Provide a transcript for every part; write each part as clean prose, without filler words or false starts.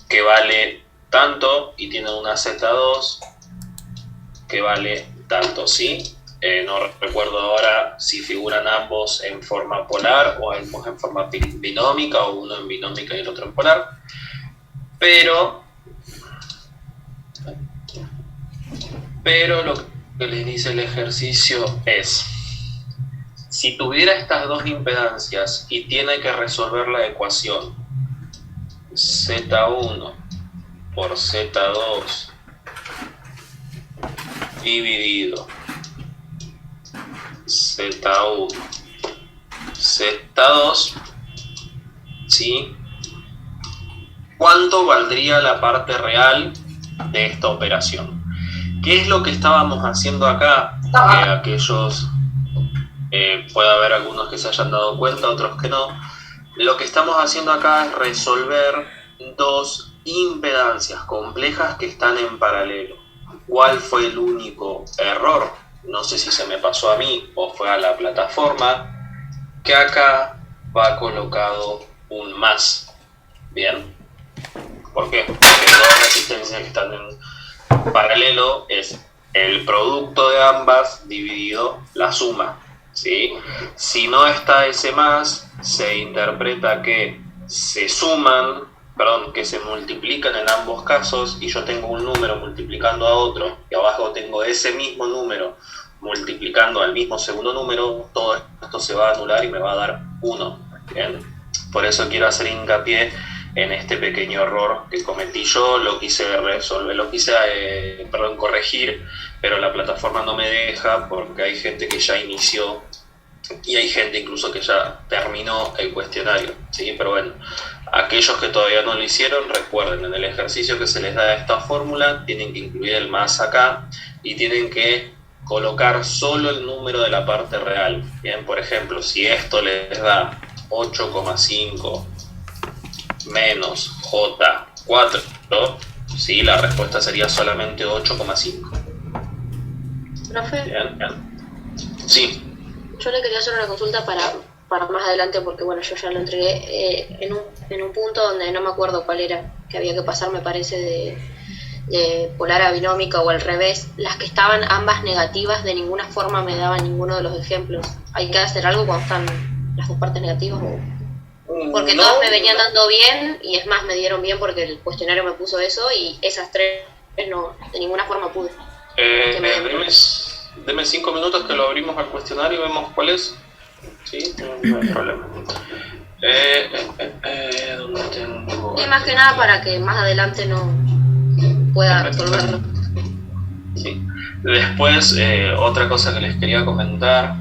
que vale tanto y tiene una Z2 que vale tanto, ¿sí? No recuerdo ahora si figuran ambos en forma polar o ambos en forma binómica, o uno en binómica y el otro en polar, pero lo que les dice el ejercicio es: si tuviera estas dos impedancias y tiene que resolver la ecuación Z1 por Z2 dividido Z1 Z2, ¿sí? ¿Cuánto valdría la parte real de esta operación? ¿Qué es lo que estábamos haciendo acá? Aquellos, puede haber algunos que se hayan dado cuenta, otros que no. Lo que estamos haciendo acá es resolver dos impedancias complejas que están en paralelo. ¿Cuál fue el único error? No sé si se me pasó a mí o fue a la plataforma, que acá va colocado un más. Bien. ¿Por qué? Porque dos resistencias que están en paralelo es el producto de ambas dividido la suma, ¿sí? Si no está ese más, se interpreta que se suman, que se multiplican en ambos casos, y yo tengo un número multiplicando a otro, y abajo tengo ese mismo número multiplicando al mismo segundo número. Todo esto se va a anular y me va a dar 1. ¿Bien? Por eso quiero hacer hincapié en este pequeño error que cometí yo. Lo quise resolver, lo quise corregir, pero la plataforma no me deja, porque hay gente que ya inició y hay gente incluso que ya terminó el cuestionario, ¿sí? Pero bueno, aquellos que todavía no lo hicieron, recuerden, en el ejercicio que se les da esta fórmula tienen que incluir el más acá y tienen que colocar solo el número de la parte real. Bien, por ejemplo, si esto les da 8,5 menos J4, ¿sí? La respuesta sería solamente 8,5. Profe, bien. Sí. Yo le quería hacer una consulta para más adelante, porque bueno, yo ya lo entregué en un punto donde no me acuerdo cuál era, que había que pasar, me parece, de polar a binómica o al revés. Las que estaban ambas negativas de ninguna forma me daban ninguno de los ejemplos. ¿Hay que hacer algo cuando están las dos partes negativas? Porque no, todas me venían dando bien, y es más, me dieron bien porque el cuestionario me puso eso, y esas tres no, de ninguna forma pude. Deme 5 minutos que lo abrimos al cuestionario y vemos cuál es. Sí, no hay problema. ¿Dónde tengo? Y más que nada para que más adelante no pueda resolverlo. Sí. Después, otra cosa que les quería comentar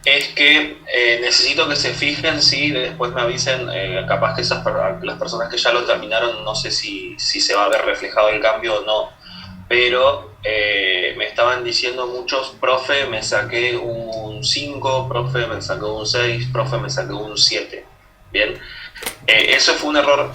es que necesito que se fijen, sí, después me avisen, capaz que las personas que ya lo terminaron, no sé si se va a ver reflejado el cambio o no, pero me estaban diciendo muchos: profe, me saqué un 5, profe, me saqué un 6, profe, me saqué un 7. Bien, eso fue un error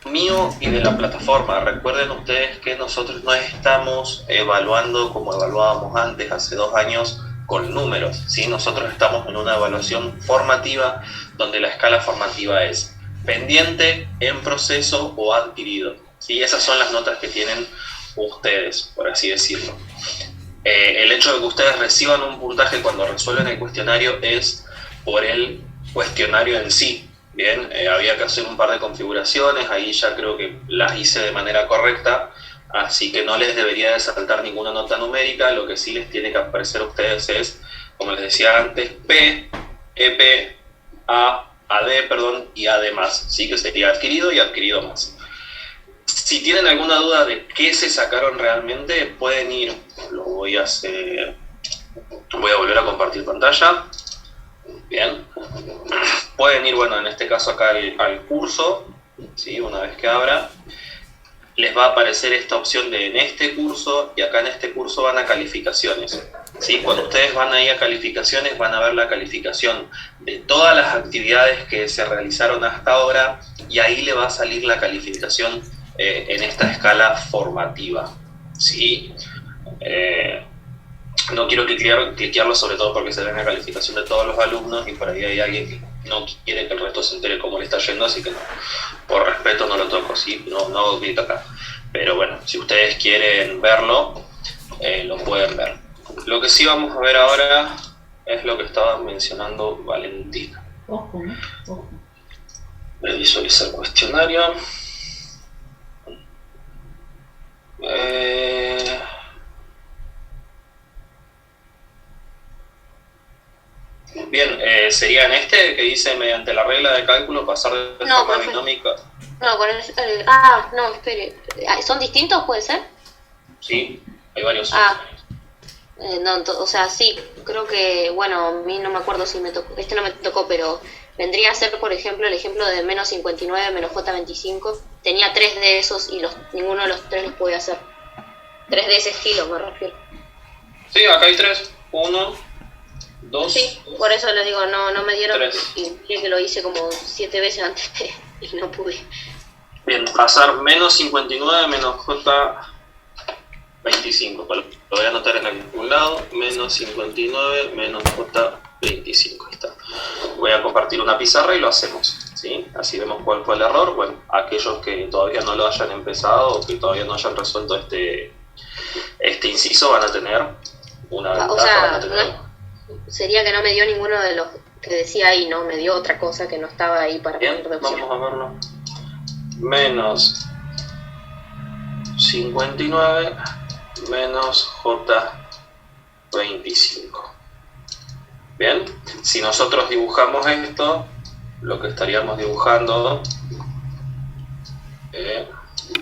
mío y de la plataforma. Recuerden ustedes que nosotros no estamos evaluando como evaluábamos antes, hace 2 años, con números, ¿sí? Nosotros estamos en una evaluación formativa, donde la escala formativa es pendiente, en proceso o adquirido, ¿sí? Esas son las notas que tienen ustedes, por así decirlo. El hecho de que ustedes reciban un puntaje cuando resuelven el cuestionario es por el cuestionario en sí. Bien, había que hacer un par de configuraciones, ahí ya creo que las hice de manera correcta, así que no les debería de saltar ninguna nota numérica. Lo que sí les tiene que aparecer a ustedes es, como les decía antes, P, EP, A, AD, y AD más, ¿sí? Que sería adquirido y adquirido más. Si tienen alguna duda de qué se sacaron realmente, pueden ir, voy a volver a compartir pantalla. Bien, pueden ir, bueno, en este caso acá al curso, ¿sí? Una vez que abra, les va a aparecer esta opción de en este curso, y acá en este curso van a calificaciones, ¿sí? Cuando ustedes van ahí a calificaciones, van a ver la calificación de todas las actividades que se realizaron hasta ahora, y ahí le va a salir la calificación en esta escala formativa, ¿sí? No quiero cliquearlo, sobre todo porque se ve en la calificación de todos los alumnos, y por ahí hay alguien no quiere que el resto se entere cómo le está yendo, así que no, por respeto no lo toco, ¿sí? No hago clic acá. Pero bueno, si ustedes quieren verlo, lo pueden ver. Lo que sí vamos a ver ahora es lo que estaba mencionando Valentina. Ojo, ¿no? Ojo. Voy a visualizar el cuestionario. Bien, sería en este que dice mediante la regla de cálculo pasar de No, forma profe. binómica. No, con el, no, espere. ¿Son distintos, puede ser? Sí, hay varios. No, o sea, sí, creo que, bueno, a mí no me acuerdo si me tocó, no me tocó, pero vendría a ser, por ejemplo, el ejemplo de menos 59 menos J25. Tenía 3 de esos y ninguno de los 3 los podía hacer. 3 de ese estilo, me refiero. Sí, acá hay 3. 1, 2. Sí, por eso le digo, no me dieron, 3. y que lo hice como 7 veces antes y no pude. Bien, pasar menos 59 menos J25. Lo voy a anotar en algún lado. Menos 59 menos J25. Ahí está. Voy a compartir una pizarra y lo hacemos, ¿sí? Así vemos cuál fue el error. Bueno, aquellos que todavía no lo hayan empezado o que todavía no hayan resuelto este inciso van a tener una ventaja. O sea, van a tener... sería que no me dio ninguno de los que decía ahí, no, me dio otra cosa que no estaba ahí para Bien, poner de opción. vamos a verlo. Menos 59 menos J25. Bien, si nosotros dibujamos esto, lo que estaríamos dibujando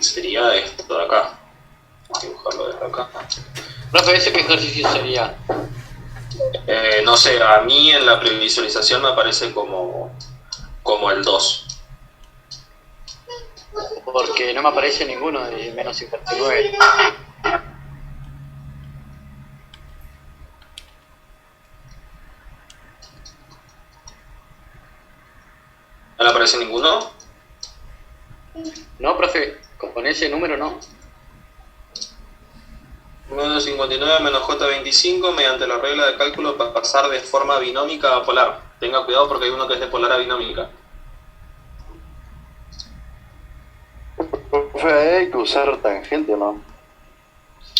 sería esto de acá. Vamos a dibujarlo desde acá. Profe, ¿ese qué ejercicio sería? No sé, a mí en la previsualización me aparece como el 2. Porque no me aparece ninguno de menos 59. ¿No le aparece ninguno? No, profe, con ese número no. Menos 59 menos J25 mediante la regla de cálculo para pasar de forma binómica a polar. Tenga cuidado porque hay uno que es de polar a binómica. Hay que usar tangente, ¿no?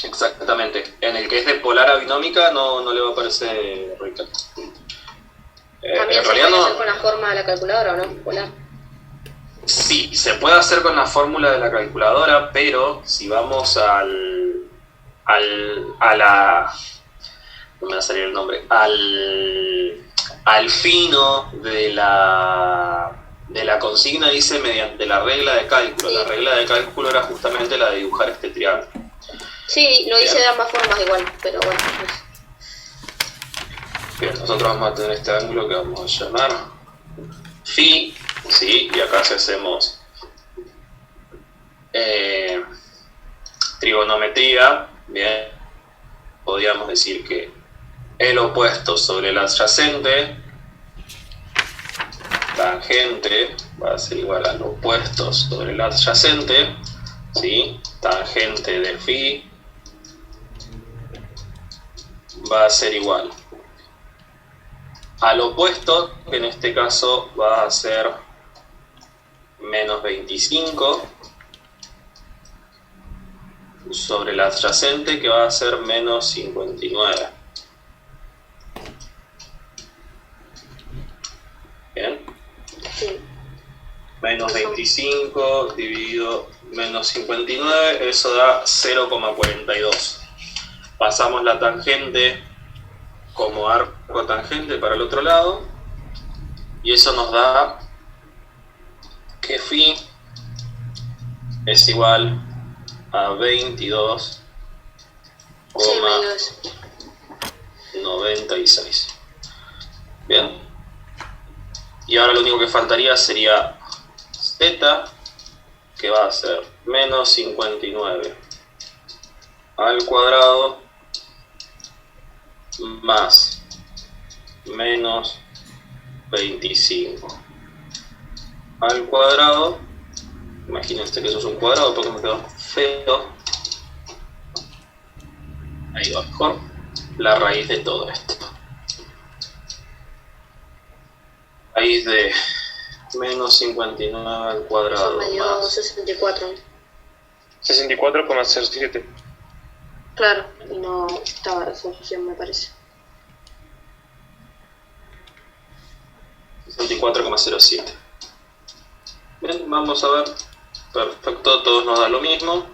Exactamente. En el que es de polar a binómica no le va a aparecer Richter. También en se realidad puede no. hacer con la forma de la calculadora, ¿o no? Polar. Sí, se puede hacer con la fórmula de la calculadora, pero si vamos a la... no me va a salir el nombre. Al fino de la consigna dice mediante la regla de cálculo. Sí. La regla de cálculo era justamente la de dibujar este triángulo. Sí, lo hice de ambas formas igual, pero bueno. Bien, nosotros vamos a tener este ángulo que vamos a llamar phi, ¿sí? Y acá si hacemos trigonometría, bien, podríamos decir que el opuesto sobre el adyacente, tangente, va a ser igual al opuesto sobre el adyacente, ¿sí? Tangente de phi va a ser igual al opuesto, que en este caso va a ser menos 25, sobre el adyacente, que va a ser menos 59. Bien. Sí. Menos 25 dividido menos 59, eso da 0,42. Pasamos la tangente como arco tangente para el otro lado y eso nos da que phi es igual a 22,96. Bien, y ahora lo único que faltaría sería z, que va a ser menos 59 al cuadrado más menos 25 al cuadrado. Imagínense que eso es un cuadrado porque me quedó feo. Ahí va mejor. La raíz de todo esto. raíz de menos 59 al Eso cuadrado me dio más 64. 64,07. Claro, y no estaba la solución, me parece. 64,07. Bien, vamos a ver. Perfecto, todos nos da lo mismo.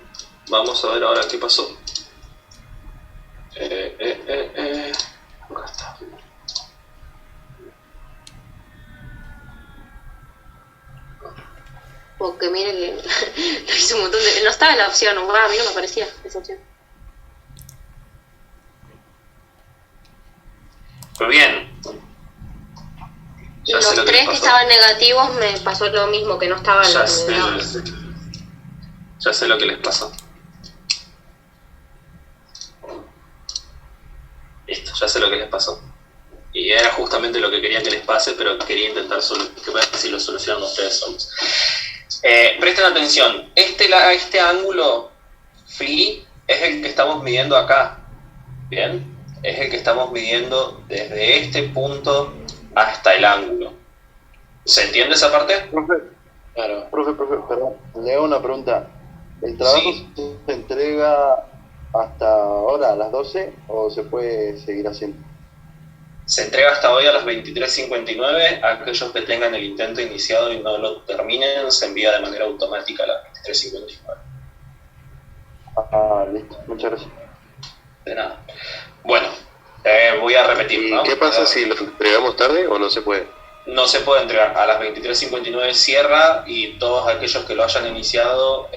Vamos a ver ahora qué pasó. Acá está. Porque mire que lo hice un montón de... No estaba la opción, a mí no me parecía esa opción. Pero bien. Y los tres que estaban negativos me pasó lo mismo, que no estaban negativos. Ya sé lo que les pasó. Listo, ya sé lo que les pasó. Y era justamente lo que quería que les pase, pero quería intentar ver si lo solucionan ustedes solos. Presten atención, este ángulo phi es el que estamos midiendo acá. Bien, es el que estamos midiendo desde este punto hasta el ángulo. ¿Se entiende esa parte? Profe, Claro. profe, perdón, le hago una pregunta. ¿El trabajo Sí. se entrega hasta ahora, a las 12, o se puede seguir haciendo? Se entrega hasta hoy a las 23:59. Aquellos que tengan el intento iniciado y no lo terminen, se envía de manera automática a las 23:59. Ah, listo, muchas gracias. De nada. Bueno, voy a repetir, ¿Y ¿no? qué pasa si lo entregamos tarde o no se puede? No se puede entregar. A las 23:59 cierra y todos aquellos que lo hayan iniciado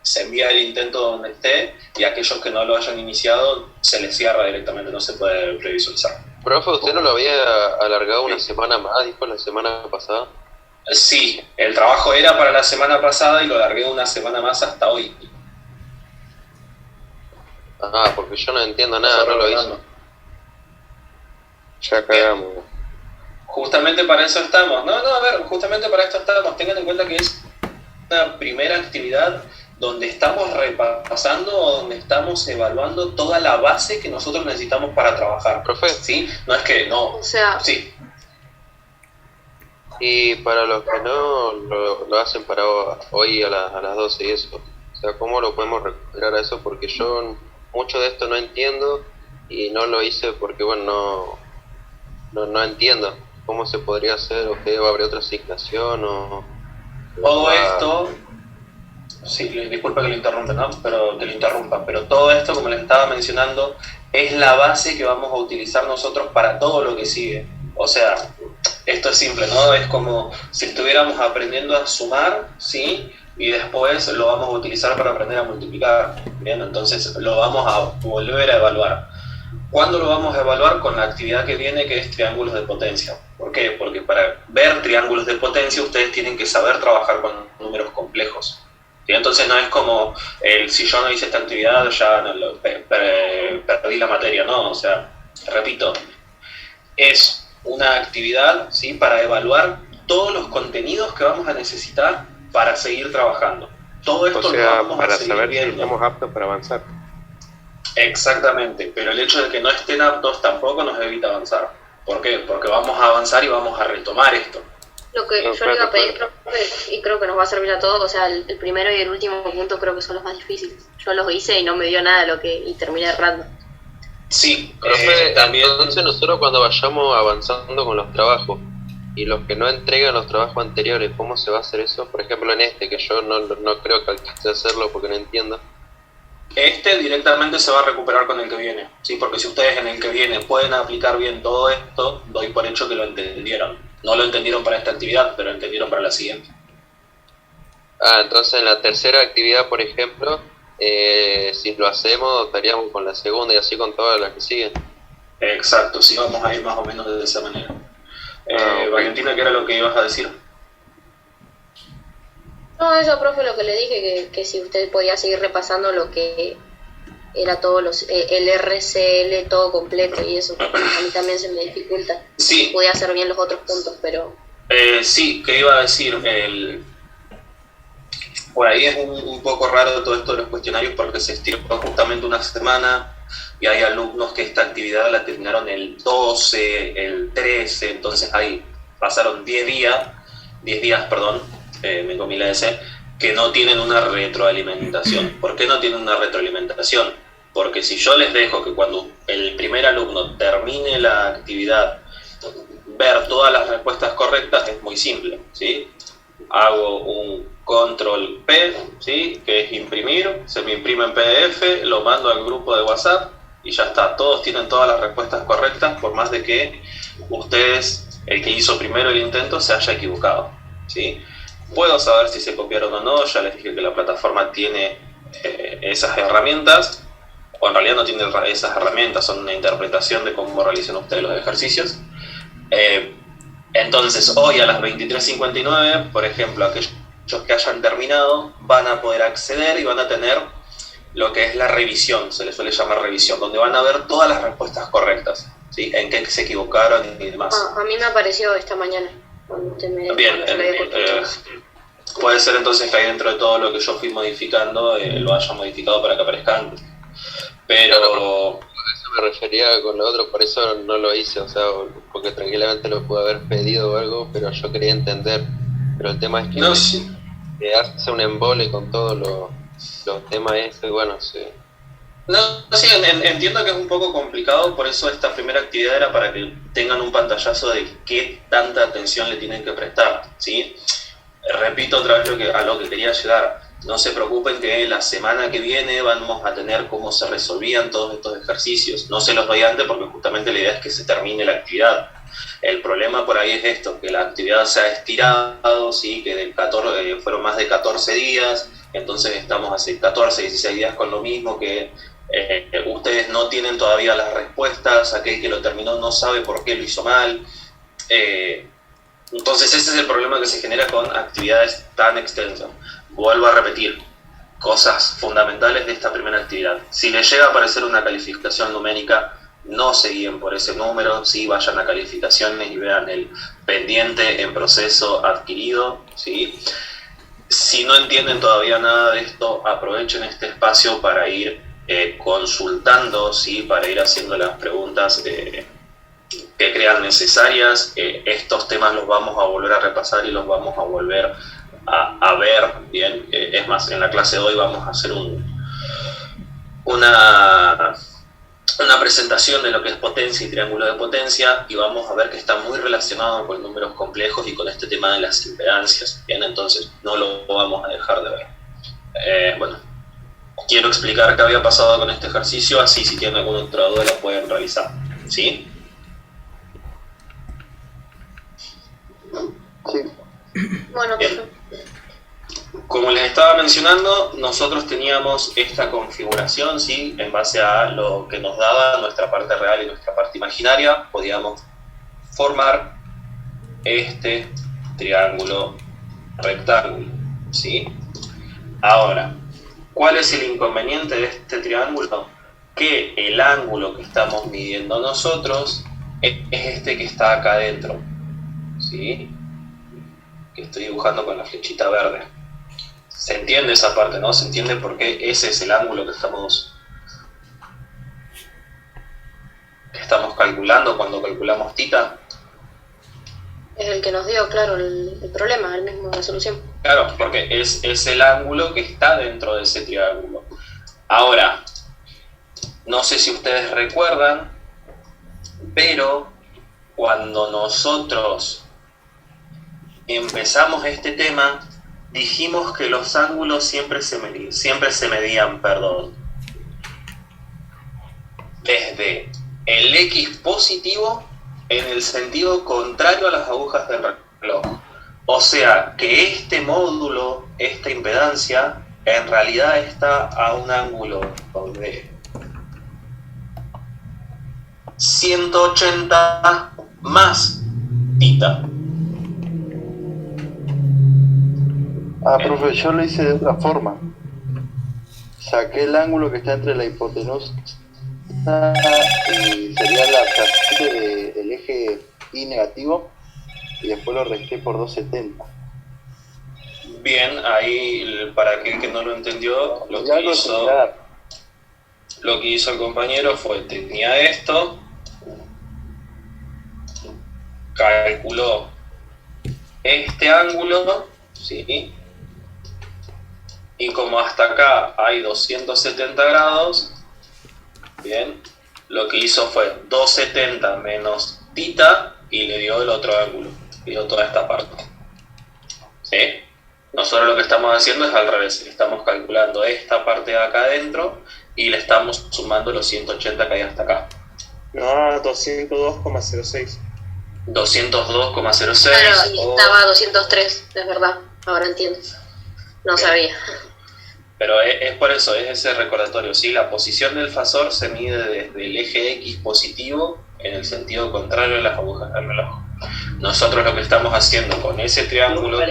se envía el intento donde esté, y aquellos que no lo hayan iniciado se les cierra directamente, no se puede previsualizar. Profe, ¿usted no lo había alargado una semana más, dijo la semana pasada? Sí, el trabajo era para la semana pasada y lo largué una semana más hasta hoy. Ah, porque yo no entiendo nada, no lo hizo. Ya cagamos. Justamente para eso estamos. Justamente para esto estamos. Tengan en cuenta que es una primera actividad donde estamos repasando o donde estamos evaluando toda la base que nosotros necesitamos para trabajar. Profe, ¿Sí? No es que no. O sea, Sí. y para los que no lo hacen para hoy a las 12 y eso, o sea, ¿cómo lo podemos recuperar a eso? Porque yo mucho de esto no entiendo y no lo hice porque, bueno, no entiendo cómo se podría hacer, o que va a haber otra asignación o... Todo esto, sí, disculpa que lo interrumpa, ¿no? Pero todo esto, como les estaba mencionando, es la base que vamos a utilizar nosotros para todo lo que sigue. O sea, esto es simple, ¿no? Es como si estuviéramos aprendiendo a sumar, ¿sí? Y después lo vamos a utilizar para aprender a multiplicar, ¿bien? Entonces lo vamos a volver a evaluar. ¿Cuándo lo vamos a evaluar? Con la actividad que viene, que es triángulos de potencia. ¿Por qué? Porque para ver triángulos de potencia ustedes tienen que saber trabajar con números complejos. ¿Sí? Entonces no es como, si yo no hice esta actividad, ya perdí la materia, ¿no? O sea, repito, es una actividad, ¿sí?, para evaluar todos los contenidos que vamos a necesitar para seguir trabajando. Todo esto O sea, lo vamos para a seguir saber si viendo. estamos aptos para avanzar. Exactamente, pero el hecho de que no estén aptos tampoco nos evita avanzar. ¿Por qué? Porque vamos a avanzar y vamos a retomar esto. lo que No, yo le iba a claro, pedir, profe, y creo que nos va a servir a todos, o sea, el primero y el último punto creo que son los más difíciles. Yo los hice y no me dio nada y terminé errando. Sí, Profe, también. entonces nosotros cuando vayamos avanzando con los trabajos y los que no entregan los trabajos anteriores, ¿cómo se va a hacer eso? Por ejemplo, en este, que yo no creo que alcance a hacerlo porque no entiendo. Este directamente se va a recuperar con el que viene, ¿sí? Porque si ustedes en el que viene pueden aplicar bien todo esto, doy por hecho que lo entendieron. No lo entendieron para esta actividad, pero lo entendieron para la siguiente. Ah, entonces en la tercera actividad, por ejemplo, si lo hacemos, estaríamos con la segunda y así con todas las que siguen. Exacto, sí, vamos a ir más o menos de esa manera. Ok. Valentina, ¿qué era lo que ibas a decir? No, eso, profe, lo que le dije, que si usted podía seguir repasando lo que era todos el RCL todo completo y eso, porque a mí también se me dificulta. Sí, Podía hacer bien los otros puntos, pero sí, que iba a decir, por ahí es un poco raro todo esto de los cuestionarios porque se estiró justamente una semana y hay alumnos que esta actividad la terminaron el 12, el 13, entonces hay pasaron 10 días, perdón, me comí la S, que no tienen una retroalimentación. ¿Por qué no tienen una retroalimentación? Porque si yo les dejo que cuando el primer alumno termine la actividad, ver todas las respuestas correctas, es muy simple, ¿sí? Hago un control P, ¿sí? Que es imprimir, se me imprime en PDF, lo mando al grupo de WhatsApp y ya está. Todos tienen todas las respuestas correctas, por más de que ustedes, el que hizo primero el intento, se haya equivocado, ¿sí? Puedo saber si se copiaron o no, ya les dije que la plataforma tiene esas herramientas, o en realidad no tiene esas herramientas, son una interpretación de cómo realizan ustedes los ejercicios. Entonces, hoy a las 23:59, por ejemplo, aquellos que hayan terminado van a poder acceder y van a tener lo que es la revisión, se les suele llamar revisión, donde van a ver todas las respuestas correctas, ¿sí? En qué se equivocaron y demás. A mí me apareció esta mañana. Cuando usted me Bien, puede ser entonces que ahí dentro de todo lo que yo fui modificando lo haya modificado para que aparezca antes. Pero... Claro, a eso me refería con lo otro, por eso no lo hice, o sea, porque tranquilamente lo pude haber pedido o algo, pero yo quería entender. Pero el tema es que no, sí. hace un embole con todos los temas y bueno, sí. No, sí, entiendo que es un poco complicado, por eso esta primera actividad era para que tengan un pantallazo de qué tanta atención le tienen que prestar, ¿sí? Repito otra vez a lo que quería llegar. No se preocupen que la semana que viene vamos a tener cómo se resolvían todos estos ejercicios. No se los doy antes porque justamente la idea es que se termine la actividad. El problema por ahí es esto, que la actividad se ha estirado, ¿sí? Que del 14, fueron más de 14 días, entonces estamos hace 14, 16 días con lo mismo, que ustedes no tienen todavía las respuestas, aquel que lo terminó no sabe por qué lo hizo mal. Entonces ese es el problema que se genera con actividades tan extensas. Vuelvo a repetir, cosas fundamentales de esta primera actividad. Si les llega a aparecer una calificación numérica, no se guíen por ese número, ¿sí? Vayan a calificaciones y vean el pendiente en proceso adquirido, ¿sí? Si no entienden todavía nada de esto, aprovechen este espacio para ir consultando, ¿sí? Para ir haciendo las preguntas que crean necesarias. Estos temas los vamos a volver a repasar y los vamos a volver a ver, ¿bien? Es más, en la clase de hoy vamos a hacer una presentación de lo que es potencia y triángulo de potencia, y vamos a ver que está muy relacionado con números complejos y con este tema de las impedancias, ¿bien? Entonces no lo vamos a dejar de ver. Bueno, quiero explicar qué había pasado con este ejercicio, así si tienen alguna otra duda la pueden realizar, ¿sí? Sí. Bueno, bien. Como les estaba mencionando, nosotros teníamos esta configuración, ¿sí? En base a lo que nos daba nuestra parte real y nuestra parte imaginaria, podíamos formar este triángulo rectángulo, ¿sí? Ahora, ¿cuál es el inconveniente de este triángulo? Que el ángulo que estamos midiendo nosotros es este que está acá adentro, ¿sí? Que estoy dibujando con la flechita verde. Se entiende esa parte, ¿no? Se entiende por qué ese es el ángulo que estamos calculando cuando calculamos θ. es el que nos dio, claro, el problema, el mismo, la solución. Claro, porque es el ángulo que está dentro de ese triángulo. Ahora, no sé si ustedes recuerdan, pero cuando nosotros empezamos este tema, dijimos que los ángulos siempre se medían, desde el X positivo en el sentido contrario a las agujas del reloj. O sea que este módulo, esta impedancia, en realidad está a un ángulo de 180 más θ. Profe, yo lo hice de otra forma. Saqué el ángulo que está entre la hipotenusa y sería la adyacente del eje Y negativo, y después lo resté por 270. Bien, ahí para aquel que no lo entendió, lo que hizo el compañero fue, tenía esto, calculó este ángulo, ¿sí? Y como hasta acá hay 270 grados, bien, lo que hizo fue 270 menos tita y le dio el otro ángulo, le dio toda esta parte. ¿Sí? Nosotros lo que estamos haciendo es al revés, estamos calculando esta parte de acá adentro y le estamos sumando los 180 que hay hasta acá. No, 202,06. 202,06. Claro, y estaba 203, es verdad, ahora entiendo. No Bien. sabía. Pero es por eso, es ese recordatorio, ¿sí? La posición del fasor se mide desde el eje X positivo en el sentido contrario de las agujas del reloj. Nosotros lo que estamos haciendo con ese triángulo...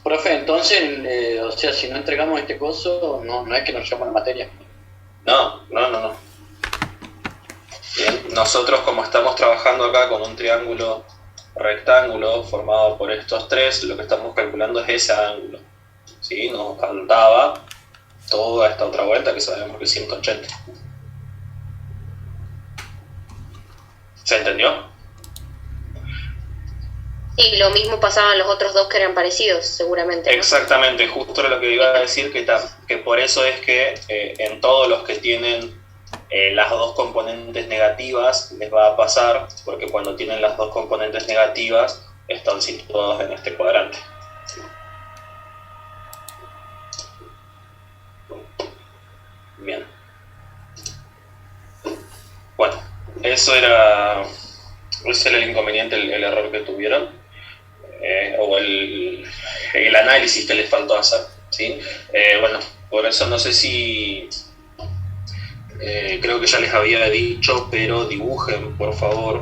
Profe, entonces, o sea, si no entregamos este coso, no es que nos llaman la materia. No. Bien, nosotros como estamos trabajando acá con un triángulo rectángulo formado por estos tres, lo que estamos calculando es ese ángulo. ¿Sí? Nos faltaba toda esta otra vuelta que sabemos que es 180. ¿Se entendió? Y lo mismo pasaba en los otros dos que eran parecidos, seguramente, ¿no? Exactamente, justo era lo que iba a decir, que por eso es que en todos los que tienen las dos componentes negativas les va a pasar, porque cuando tienen las dos componentes negativas están situados en este cuadrante. Bien. Bueno, ese era el inconveniente, el error que tuvieron. O el análisis que les faltó hacer, ¿sí? Bueno, por eso no sé si creo que ya les había dicho, pero dibujen por favor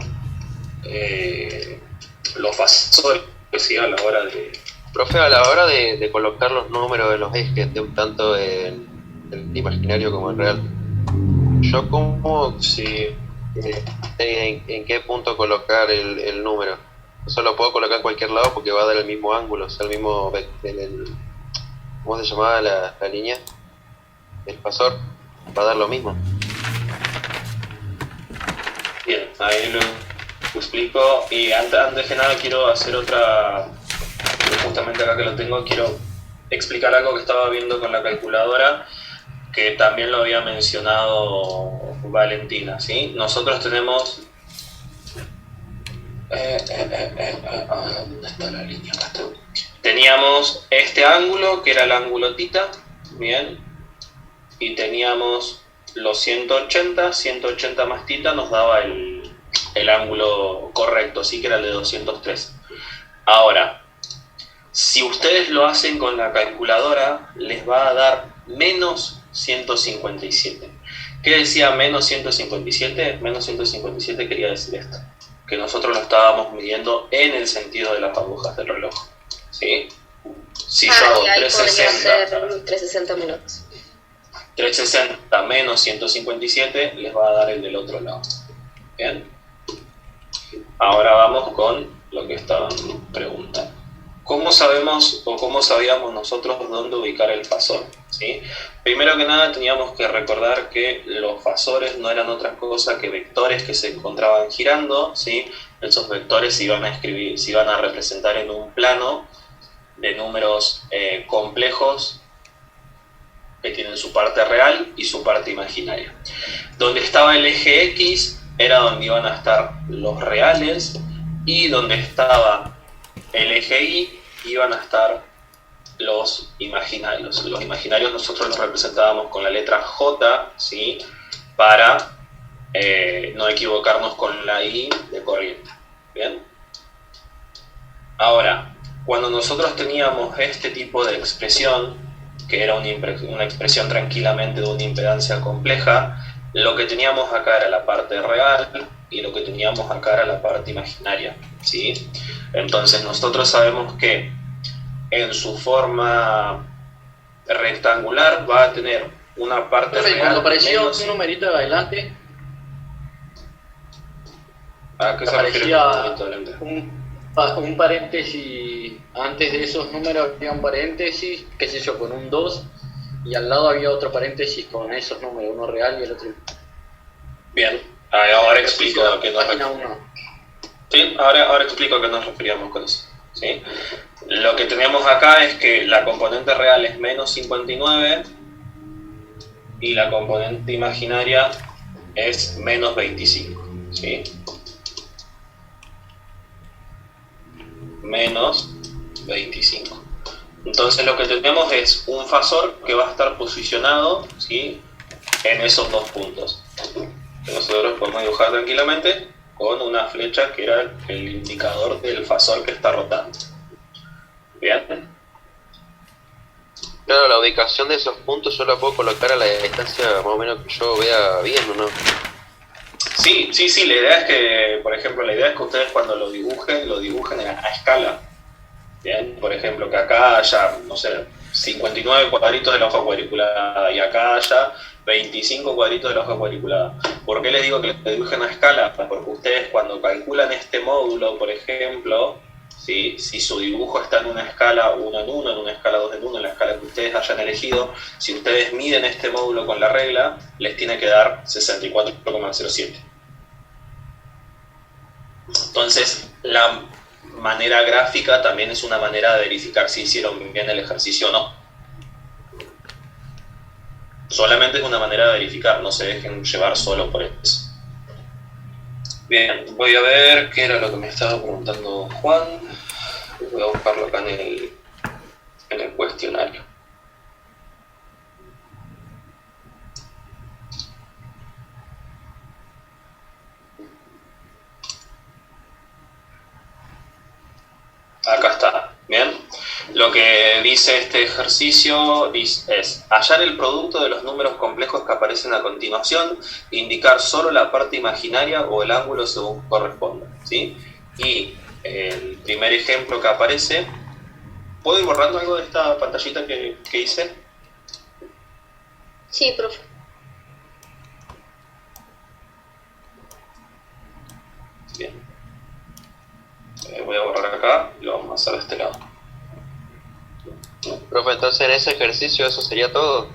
los fasores, ¿sí? A la hora de... Profe, a la hora de colocar los números de los ejes, tanto en el imaginario como en real, yo como Sí. en qué punto colocar el número. Eso lo puedo colocar en cualquier lado porque va a dar el mismo ángulo, o sea, el mismo... ¿Cómo se llamaba la línea? El fasor, va a dar lo mismo. Bien, ahí lo explico. Y antes que nada quiero hacer otra... Justamente acá que lo tengo, quiero explicar algo que estaba viendo con la calculadora, que también lo había mencionado Valentina, ¿sí? Nosotros tenemos... ¿dónde está la línea? Acá está. Teníamos este ángulo, que era el ángulo tita, bien, y teníamos los 180 más tita nos daba el ángulo correcto, sí, que era el de 203. Ahora, si ustedes lo hacen con la calculadora, les va a dar menos 157. ¿Qué decía menos 157? Menos 157 quería decir esto, que nosotros lo estábamos midiendo en el sentido de las agujas del reloj, ¿sí? Si yo hago y ahí 360, 360 minutos. 360 menos 157 les va a dar el del otro lado. Bien. Ahora vamos con lo que estaban preguntando. ¿Cómo sabemos o cómo sabíamos nosotros dónde ubicar el fasor? ¿Sí? Primero que nada teníamos que recordar que los fasores no eran otra cosa que vectores que se encontraban girando, ¿sí? Esos vectores se iban a representar en un plano de números complejos que tienen su parte real y su parte imaginaria. Donde estaba el eje X era donde iban a estar los reales, y donde estaba el eje Y iban a estar los imaginarios. Los imaginarios nosotros los representábamos con la letra J, ¿sí? Para no equivocarnos con la I de corriente. ¿Bien? Ahora, cuando nosotros teníamos este tipo de expresión, que era una expresión tranquilamente de una impedancia compleja, lo que teníamos acá era la parte real y lo que teníamos acá era la parte imaginaria, ¿sí? Entonces nosotros sabemos que en su forma rectangular va a tener una parte Profe, real. cuando apareció menos... un numerito de adelante, ¿A qué se refiere con un numerito adelante? un paréntesis, antes de esos números había un paréntesis, qué sé yo, con un 2, y al lado había otro paréntesis con esos números, uno real y el otro... Bien, ahora explico a qué nos Página 1. ¿Sí? Ahora te explico a qué nos referíamos con eso. ¿Sí? Lo que tenemos acá es que la componente real es menos 59 y la componente imaginaria es menos 25. ¿Sí? Menos 25. Entonces lo que tenemos es un fasor que va a estar posicionado, ¿sí?, en esos dos puntos. Que nosotros podemos dibujar tranquilamente con una flecha que era el indicador del fasor que está rotando. ¿Bien? Claro, la ubicación de esos puntos yo la puedo colocar a la distancia más o menos que yo vea bien, ¿o no? Sí, la idea es que, por ejemplo, la idea es que ustedes cuando lo dibujen a escala. Bien, por ejemplo, que acá haya, no sé, 59 cuadritos de la hoja cuadriculada y acá haya 25 cuadritos de la hoja cuadriculada. ¿Por qué les digo que lo dibujen a escala? Porque ustedes cuando calculan este módulo, por ejemplo, ¿sí?, si su dibujo está en una escala 1 en 1, en una escala 2 en 1, en la escala que ustedes hayan elegido, si ustedes miden este módulo con la regla, les tiene que dar 64,07. Entonces, la manera gráfica también es una manera de verificar si hicieron bien el ejercicio o no. Solamente es una manera de verificar, no se dejen llevar solo por eso. Bien, voy a ver qué era lo que me estaba preguntando Juan. Voy a buscarlo acá en el cuestionario. Acá está, bien. Lo que dice este ejercicio es hallar el producto de los números complejos que aparecen a continuación, indicar solo la parte imaginaria o el ángulo según corresponda, ¿sí? Y el primer ejemplo que aparece, ¿puedo ir borrando algo de esta pantallita que hice? Sí, profe. Bien. Voy a borrar acá y lo vamos a hacer de este lado. Profe, entonces en ese ejercicio eso sería todo.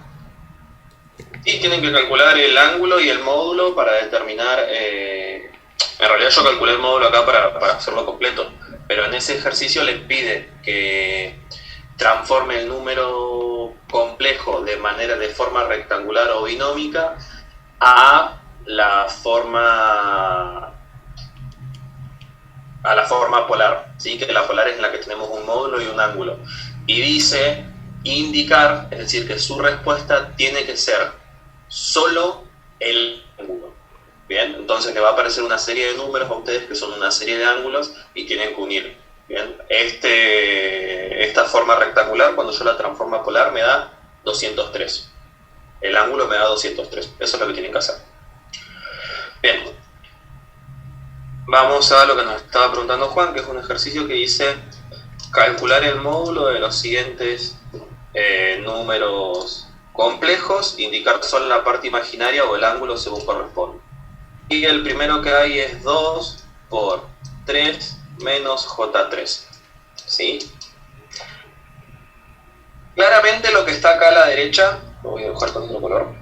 Y tienen que calcular el ángulo y el módulo para determinar... en realidad yo calculé el módulo acá para hacerlo completo, pero en ese ejercicio les pide que transforme el número complejo de forma rectangular o binómica a la forma polar, ¿sí? Que la polar es en la que tenemos un módulo y un ángulo. Y dice indicar, es decir, que su respuesta tiene que ser solo el ángulo. Bien, entonces le va a aparecer una serie de números a ustedes que son una serie de ángulos y tienen que unir. Bien, esta forma rectangular, cuando yo la transformo a polar, me da 203. El ángulo me da 203. Eso es lo que tienen que hacer. Bien. Vamos a lo que nos estaba preguntando Juan, que es un ejercicio que dice calcular el módulo de los siguientes números complejos, indicar solo la parte imaginaria o el ángulo según corresponde. Y el primero que hay es 2 por 3 menos J3. ¿Sí? Claramente lo que está acá a la derecha, lo voy a dibujar con otro color.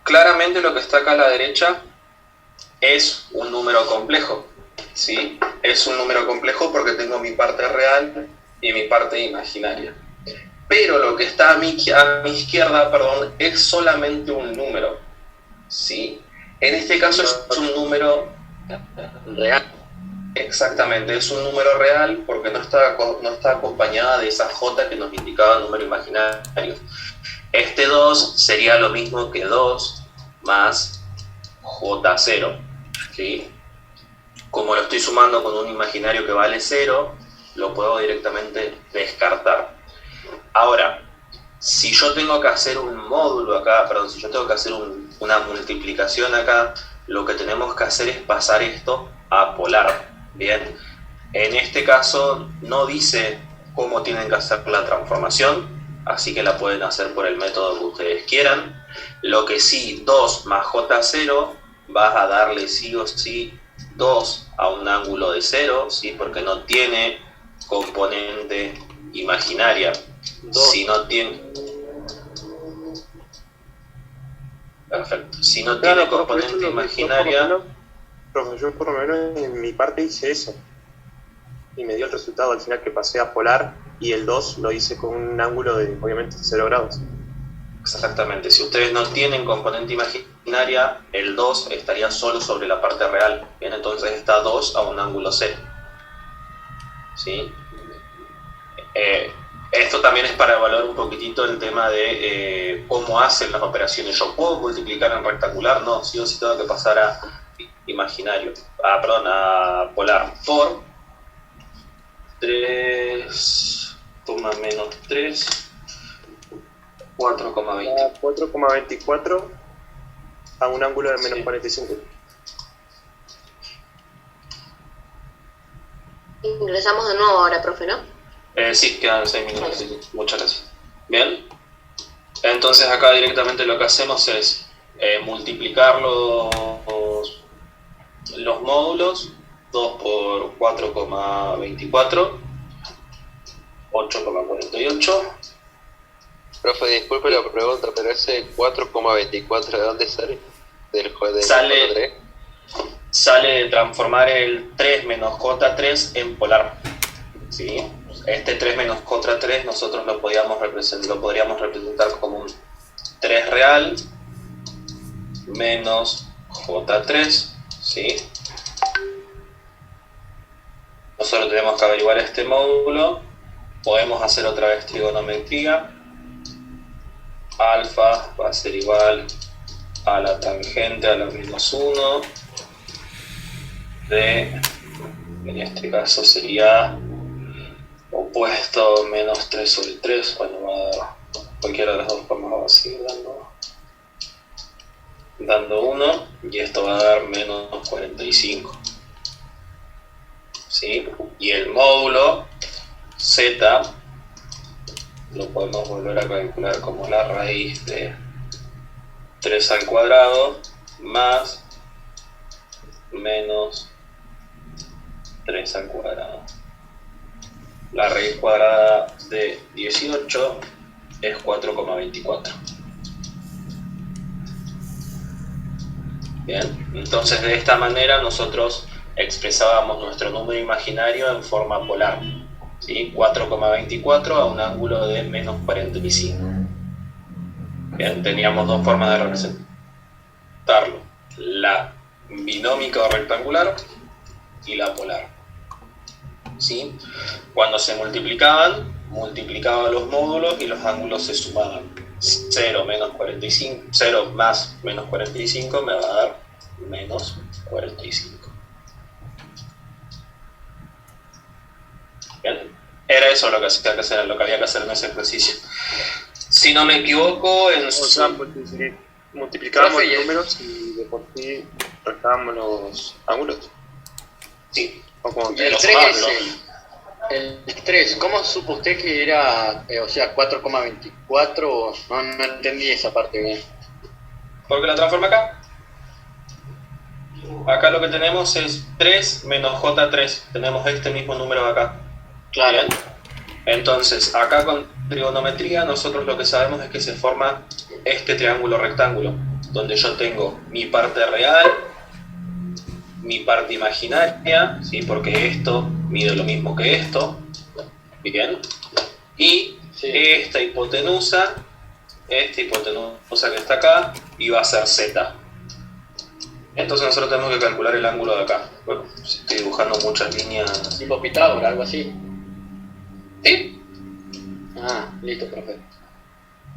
Claramente lo que está acá a la derecha es un número complejo, ¿sí? Es un número complejo porque tengo mi parte real y mi parte imaginaria. Pero lo que está a mi izquierda, perdón, es solamente un número, ¿sí? En este caso es un número Real. exactamente, es un número real porque no está acompañada de esa J que nos indicaba el número imaginario. Este 2 sería lo mismo que 2 más J0, ¿sí? Como lo estoy sumando con un imaginario que vale 0, lo puedo directamente descartar. Ahora, si yo tengo que hacer un módulo acá, perdón, si yo tengo que hacer una multiplicación acá, lo que tenemos que hacer es pasar esto a polar, ¿bien? En este caso no dice cómo tienen que hacer la transformación, así que la pueden hacer por el método que ustedes quieran. Lo que sí, 2 más J0, vas a darle sí o sí 2 a un ángulo de 0, ¿sí? Porque no tiene componente imaginaria. Si no tiene... Perfecto. Si no tiene componente imaginaria... Profe, yo por lo menos en mi parte hice eso. Y me dio el resultado al final que pasé a polar y el 2 lo hice con un ángulo de, obviamente, 0 grados. Exactamente. Si ustedes no tienen componente imaginaria, el 2 estaría solo sobre la parte real. Bien, entonces está 2 a un ángulo 0. ¿Sí? Esto también es para evaluar un poquitito el tema de cómo hacen las operaciones. ¿Yo puedo multiplicar en rectangular? No, sí o sí tengo que pasar a imaginario. A polar. Por 3, menos 3, 4,20. 4,24 a un ángulo de menos Sí. 45. Ingresamos de nuevo ahora, profe, ¿no? Sí, quedan 6 minutos. Sí, sí. Muchas gracias. Bien. Entonces acá directamente lo que hacemos es multiplicar los módulos. 2 por 4,24, 8,48. Profe, disculpe la pregunta, pero ese 4,24, ¿de dónde sale? Del Sale- 4,3. Sale de transformar el 3 menos J3 en polar. ¿Sí? Este 3 menos J3 nosotros lo podríamos representar como un 3 real menos J3. ¿Sí? Nosotros tenemos que averiguar este módulo. Podemos hacer otra vez trigonometría. Alfa va a ser igual a la tangente a la menos 1 de, en este caso sería opuesto menos 3 sobre 3. Bueno, va a dar cualquiera de las dos formas, va a seguir dando 1 y esto va a dar menos 45. ¿Sí? Y el módulo z lo podemos volver a calcular como la raíz de 3 al cuadrado más menos 3 al cuadrado. La raíz cuadrada de 18 es 4,24. Bien, entonces de esta manera nosotros expresábamos nuestro número imaginario en forma polar. ¿Sí? 4,24 a un ángulo de menos 45. Bien, teníamos dos formas de representarlo: la binómica o rectangular y la polar. ¿Sí? Cuando se multiplicaba los módulos y los ángulos se sumaban. 0 más menos 45 me va a dar menos 45. Bien. Era eso lo que había que hacer en ese ejercicio. Si no me equivoco, O sea, multiplicábamos Profe, los números y de por sí restábamos los ángulos. sí. O como Y el Los 3, ángulos. el 3, ¿cómo supo usted que era, o sea, 4,24? No entendí esa parte bien. ¿Por qué la transforma acá? Acá lo que tenemos es 3 menos J3. Tenemos este mismo número acá. Claro. Bien. Entonces, acá con trigonometría nosotros lo que sabemos es que se forma este triángulo rectángulo, donde yo tengo mi parte real, mi parte imaginaria, ¿sí? Porque esto mide lo mismo que esto, bien, y Sí. esta hipotenusa que está acá, y va a ser Z. Entonces nosotros tenemos que calcular el ángulo de acá. Bueno, si estoy dibujando muchas líneas. Tipo Pitágoras, algo así. ¿Sí? Ah, listo, profe.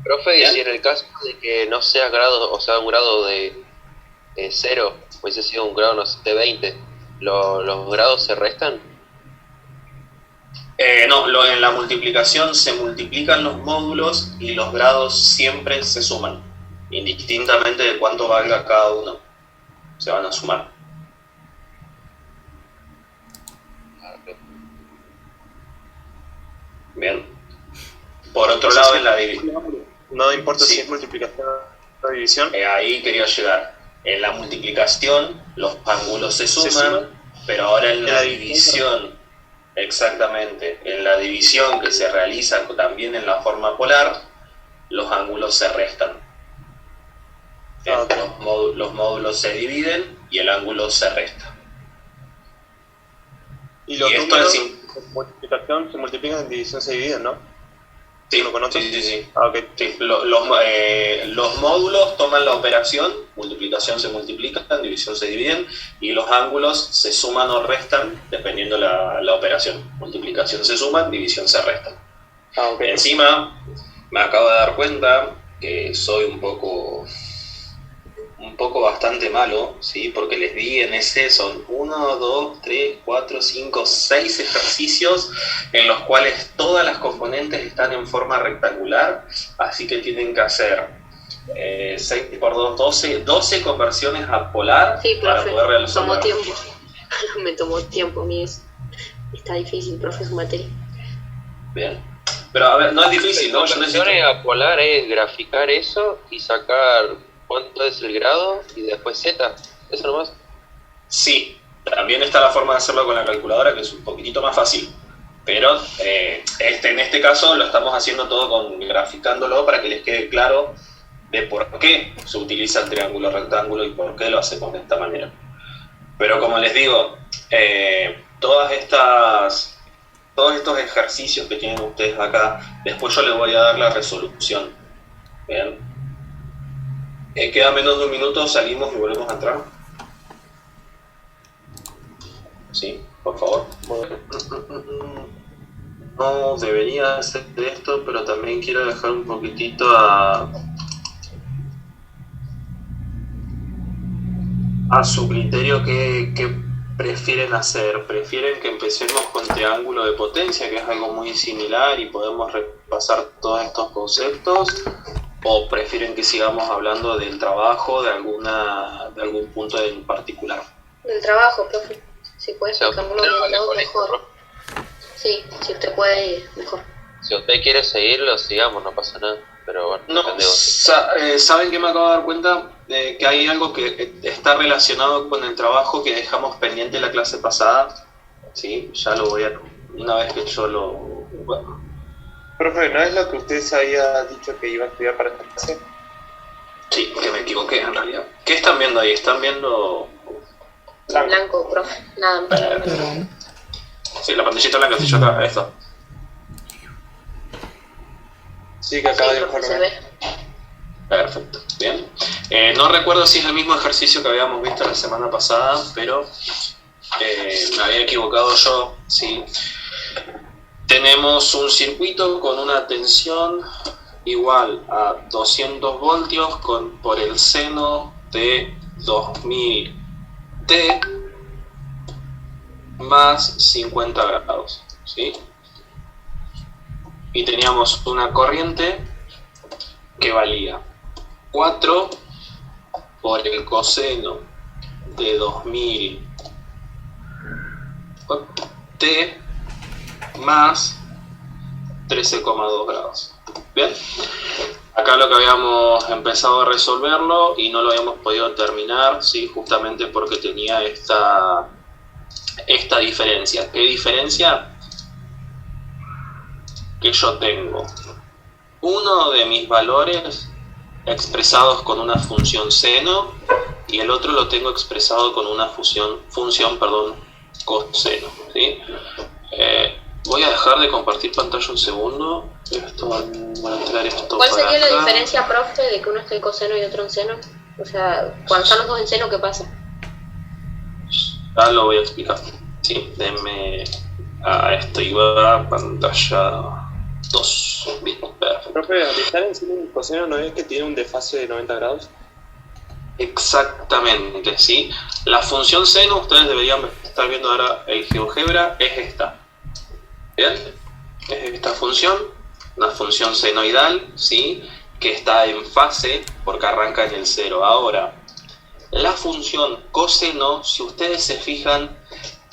Profe, y Bien. si en el caso de que no sea grado, o sea, un grado de 0, hubiese sido un grado, no sé, de 20, ¿los grados se restan? No, en la multiplicación se multiplican los módulos y los grados siempre se suman, indistintamente de cuánto valga cada uno. Se van a sumar. Bien. Por otro lado, en la división, no importa Sí. si es multiplicación o división. ahí quería llegar. En la multiplicación los ángulos se Se suman, suman. pero ahora en la La división, exactamente, en la división que se realiza también en la forma polar, los ángulos se restan. Ah, ok. Los módulos se dividen y y el ángulo se resta. Y los Y esto números es de multiplicación se multiplican en división se dividen, ¿no? Sí, ¿Uno con otro? sí. Ah, ok. Sí, los módulos toman la operación, multiplicación se multiplican, división se dividen, y los ángulos se suman o restan dependiendo la operación. Multiplicación se suman, división se restan. Ah, ok. Encima, me acabo de dar cuenta que soy un poco bastante malo, ¿sí? Porque les di en ese, son 1, 2, 3, 4, 5, 6 ejercicios en los cuales todas las componentes están en forma rectangular, así que tienen que hacer 6 por 2, 12 conversiones a polar Sí, para profe, poder realizar. tomó tiempo. Me tomó tiempo a mí eso. Está difícil, profe, su materia. Bien. Pero a ver, no es difícil, ¿no? Yo necesito... Conversiones a polar es graficar eso y sacar cuánto es el grado y después z, eso nomás. Sí, también está la forma de hacerlo con la calculadora, que es un poquitito más fácil. Pero en este caso lo estamos haciendo todo graficándolo para que les quede claro de por qué se utiliza el triángulo rectángulo y por qué lo hacemos de esta manera. Pero como les digo, todos estos ejercicios que tienen ustedes acá, después yo les voy a dar la resolución. Bien. Queda menos de un minuto, salimos y volvemos a entrar. Sí, por favor. No debería hacer esto, pero también quiero dejar un poquitito a su criterio qué prefieren hacer. ¿Prefieren que empecemos con triángulo de potencia, que es algo muy similar y podemos repasar todos estos conceptos? ¿O prefieren que sigamos hablando del trabajo, de algún punto en particular? Del trabajo, profe. Si puede O sea, explicarlo no, bien todo, con mejor. esto, Sí, si usted puede, mejor. si usted quiere seguirlo, sigamos, no pasa nada. Pero bueno, No, depende de vos. ¿saben que me acabo de dar cuenta? Que hay algo que está relacionado con el trabajo que dejamos pendiente la clase pasada. Sí, ya lo voy a... Una vez que yo lo... Bueno, Profe, ¿no es lo que usted se había dicho que iba a estudiar para esta clase? sí, que me equivoqué en realidad. ¿Qué están viendo ahí? ¿Están viendo...? Blanco, profe. Nada más. Sí, la pantallita blanca, si yo acá, esto. Sí, que acaba Sí, de profe, se dibujarlo. ve. Perfecto, bien. No recuerdo si es el mismo ejercicio que habíamos visto la semana pasada, pero me había equivocado yo, sí. Tenemos un circuito con una tensión igual a 200 voltios por el seno de 2000 T más 50 grados, ¿sí? Y teníamos una corriente que valía 4 por el coseno de 2000 T más 13,2 grados. Bien, acá lo que habíamos empezado a resolverlo y no lo habíamos podido terminar, ¿sí? Justamente porque tenía esta diferencia. ¿Qué diferencia? Que yo tengo uno de mis valores expresados con una función seno y el otro lo tengo expresado con una función coseno, ¿sí? Voy a dejar de compartir pantalla un segundo. Voy a entrar esto. ¿Cuál para sería la acá. diferencia, profe, de que uno esté en coseno y otro en seno? O sea, cuando están los dos en seno, ¿qué pasa? Ya lo voy a explicar. Sí, denme a esto iba a pantalla 2. Bien, perfecto. Profe, al estar en seno y coseno, ¿no es que tiene un desfase de 90 grados? Exactamente, ¿sí? La función seno, ustedes deberían estar viendo ahora el GeoGebra, es esta. ¿Bien? Es esta función, una función senoidal, ¿sí? Que está en fase porque arranca en el 0. Ahora, la función coseno, si ustedes se fijan,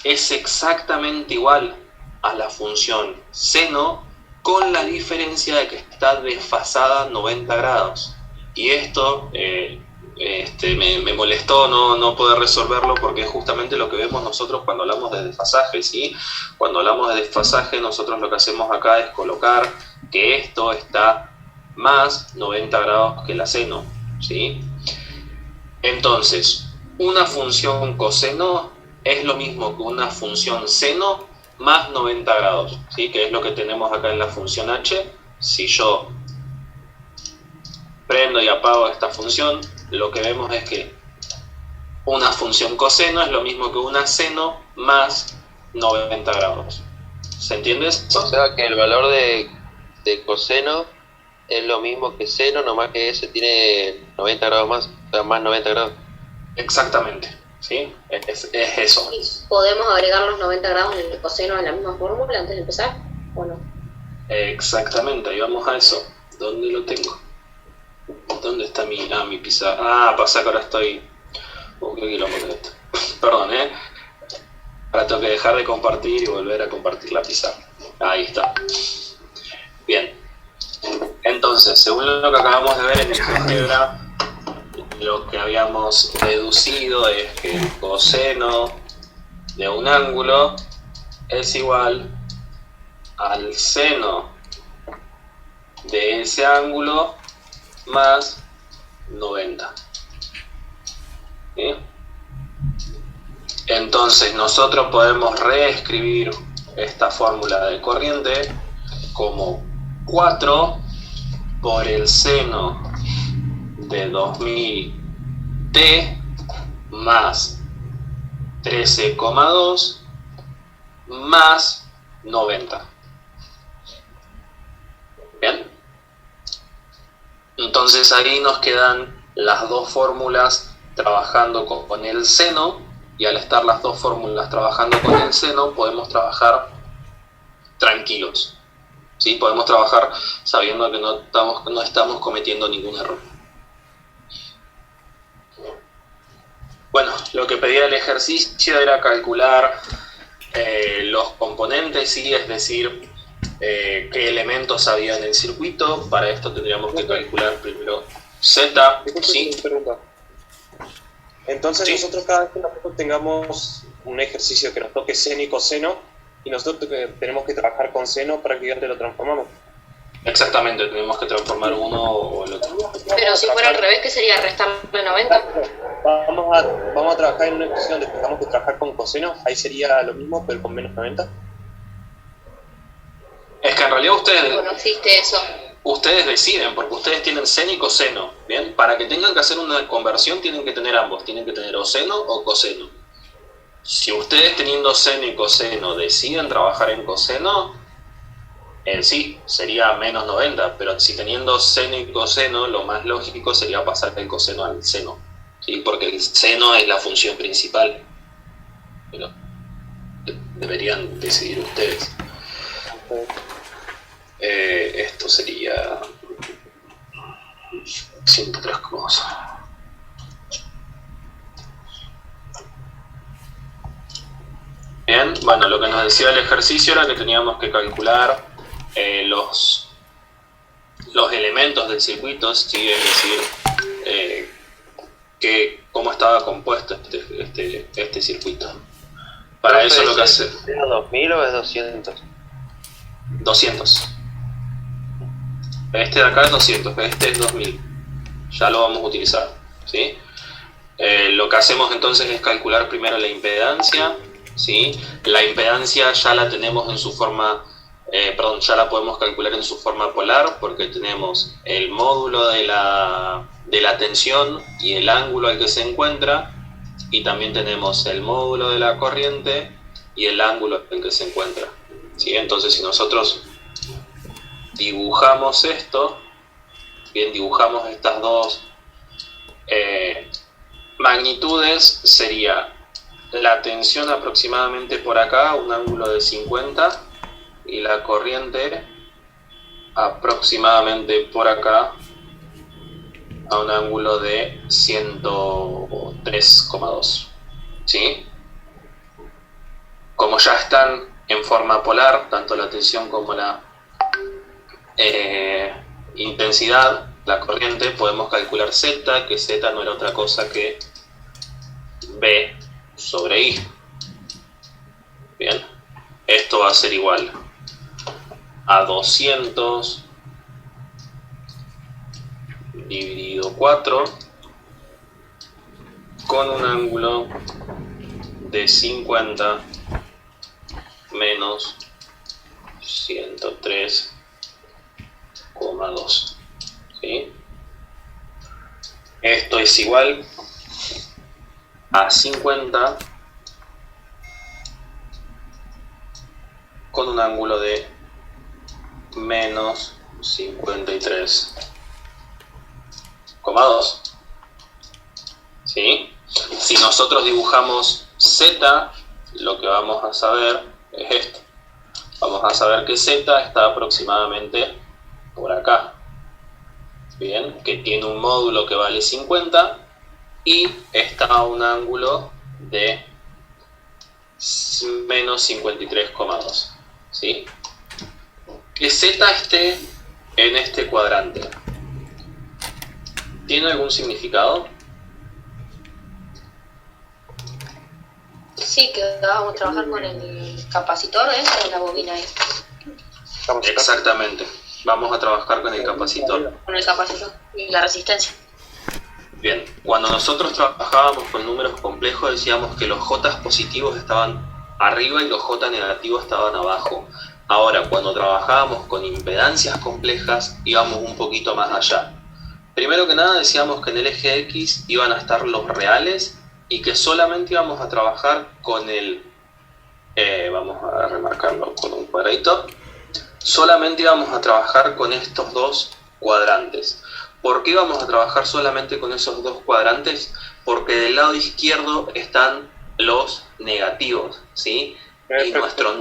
es exactamente igual a la función seno, con la diferencia de que está desfasada 90 grados. Y esto me molestó no poder resolverlo porque es justamente lo que vemos nosotros cuando hablamos de desfasaje, ¿sí? Cuando hablamos de desfasaje, nosotros lo que hacemos acá es colocar que esto está más 90 grados que la seno, ¿sí? Entonces, una función coseno es lo mismo que una función seno más 90 grados, ¿sí? Que es lo que tenemos acá en la función h. Si yo prendo y apago esta función, lo que vemos es que una función coseno es lo mismo que una seno más 90 grados. ¿Se entiende eso? O sea que el valor de coseno es lo mismo que seno, nomás que ese tiene 90 grados más, o sea, más 90 grados. Exactamente, ¿sí? Es eso. ¿Y podemos agregar los 90 grados en el coseno en la misma fórmula antes de empezar? ¿O no? Exactamente, ahí vamos a eso. ¿Dónde lo tengo? ¿Dónde está mi pizarra? Ah, pasa que ahora estoy... qué quilombo de esto. Perdón, ahora tengo que dejar de compartir y volver a compartir la pizarra. Ahí está. Bien. Entonces, según lo que acabamos de ver en esta álgebra, lo que habíamos deducido es que el coseno de un ángulo es igual al seno de ese ángulo más 90. ¿Sí? Entonces nosotros podemos reescribir esta fórmula de corriente como 4 por el seno de 2000t más 13,2 más 90. ¿Bien? Entonces ahí nos quedan las dos fórmulas trabajando con el seno, y al estar las dos fórmulas trabajando con el seno podemos trabajar tranquilos, ¿sí? Podemos trabajar sabiendo que no estamos cometiendo ningún error. Bueno, lo que pedía el ejercicio era calcular los componentes, ¿sí? Es decir, qué elementos había en el circuito. Para esto tendríamos que calcular primero Z, ¿sí? Entonces Sí. nosotros cada vez que nosotros tengamos un ejercicio que nos toque seno y coseno, y nosotros tenemos que trabajar con seno, prácticamente lo transformamos. Exactamente, tenemos que transformar uno o el otro. Pero si fuera al revés, ¿qué sería restarle 90? Vamos a trabajar en una ecuación donde tengamos que trabajar con coseno, ahí sería lo mismo, pero con menos 90. Es que en realidad No existe eso. ustedes deciden, porque ustedes tienen seno y coseno, ¿bien? Para que tengan que hacer una conversión tienen que tener ambos, tienen que tener o seno o coseno. Si ustedes teniendo seno y coseno deciden trabajar en coseno, sí, sería menos 90, pero si teniendo seno y coseno, lo más lógico sería pasar el coseno al seno, ¿sí? Porque el seno es la función principal, pero deberían decidir ustedes. Esto sería 103,2. Bien, bueno, lo que nos decía el ejercicio era que teníamos que calcular los elementos del circuito, ¿sí? Es decir, cómo estaba compuesto este circuito. Para eso lo que hace... ¿Es 2000 o es 200? 200. Este de acá es 200, este es 2000. Ya lo vamos a utilizar, ¿sí? Lo que hacemos entonces es calcular primero la impedancia, ¿sí? La impedancia ya la tenemos en su forma, ya la podemos calcular en su forma polar, porque tenemos el módulo de la tensión y el ángulo al que se encuentra, y también tenemos el módulo de la corriente y el ángulo al que se encuentra, ¿sí? Entonces si nosotros dibujamos esto, bien, dibujamos estas dos magnitudes, sería la tensión aproximadamente por acá, un ángulo de 50, y la corriente aproximadamente por acá a un ángulo de 103,2, ¿sí? Como ya están en forma polar, tanto la tensión como la intensidad, la corriente, podemos calcular Z, que Z no era otra cosa que B sobre I. Bien, esto va a ser igual a 200 dividido 4 con un ángulo de 50 menos 103,2. ¿Sí? Esto es igual a 50 con un ángulo de menos 53,2. ¿Sí? Si nosotros dibujamos Z, lo que vamos a saber es esto. Vamos a saber que Z está aproximadamente por acá. Bien, que tiene un módulo que vale 50 y está a un ángulo de menos 53,2. ¿Sí? Que Z esté en este cuadrante, ¿tiene algún significado? Sí, que vamos a trabajar con el capacitor de la bobina esta. Exactamente, vamos a trabajar con el capacitor. Con el capacitor y la resistencia. Bien, cuando nosotros trabajábamos con números complejos decíamos que los J positivos estaban arriba y los J negativos estaban abajo. Ahora, cuando trabajábamos con impedancias complejas íbamos un poquito más allá. Primero que nada decíamos que en el eje X iban a estar los reales y que solamente íbamos a trabajar con el, vamos a remarcarlo con un cuadradito, solamente íbamos a trabajar con estos dos cuadrantes. ¿Por qué íbamos a trabajar solamente con esos dos cuadrantes? Porque del lado izquierdo están los negativos, ¿sí? Y nuestro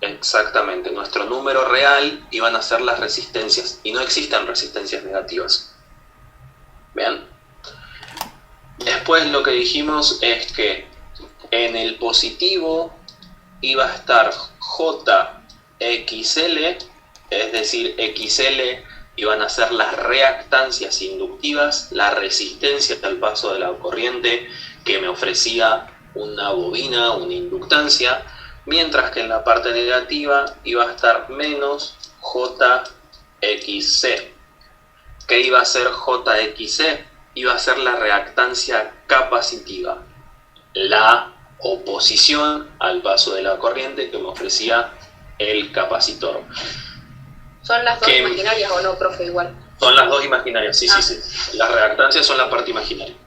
exactamente, nuestro número real iban a ser las resistencias y no existen resistencias negativas. ¿Vean? Después lo que dijimos es que en el positivo iba a estar JXL, es decir, XL iban a ser las reactancias inductivas, la resistencia al paso de la corriente que me ofrecía una bobina, una inductancia, mientras que en la parte negativa iba a estar menos JXC. ¿Qué iba a ser JXC? Iba a ser la reactancia capacitiva, la oposición al paso de la corriente que me ofrecía el capacitor. ¿Son las dos imaginarias o no, profe? Igual. Son las dos imaginarias, sí, sí. Las reactancias son la parte imaginaria.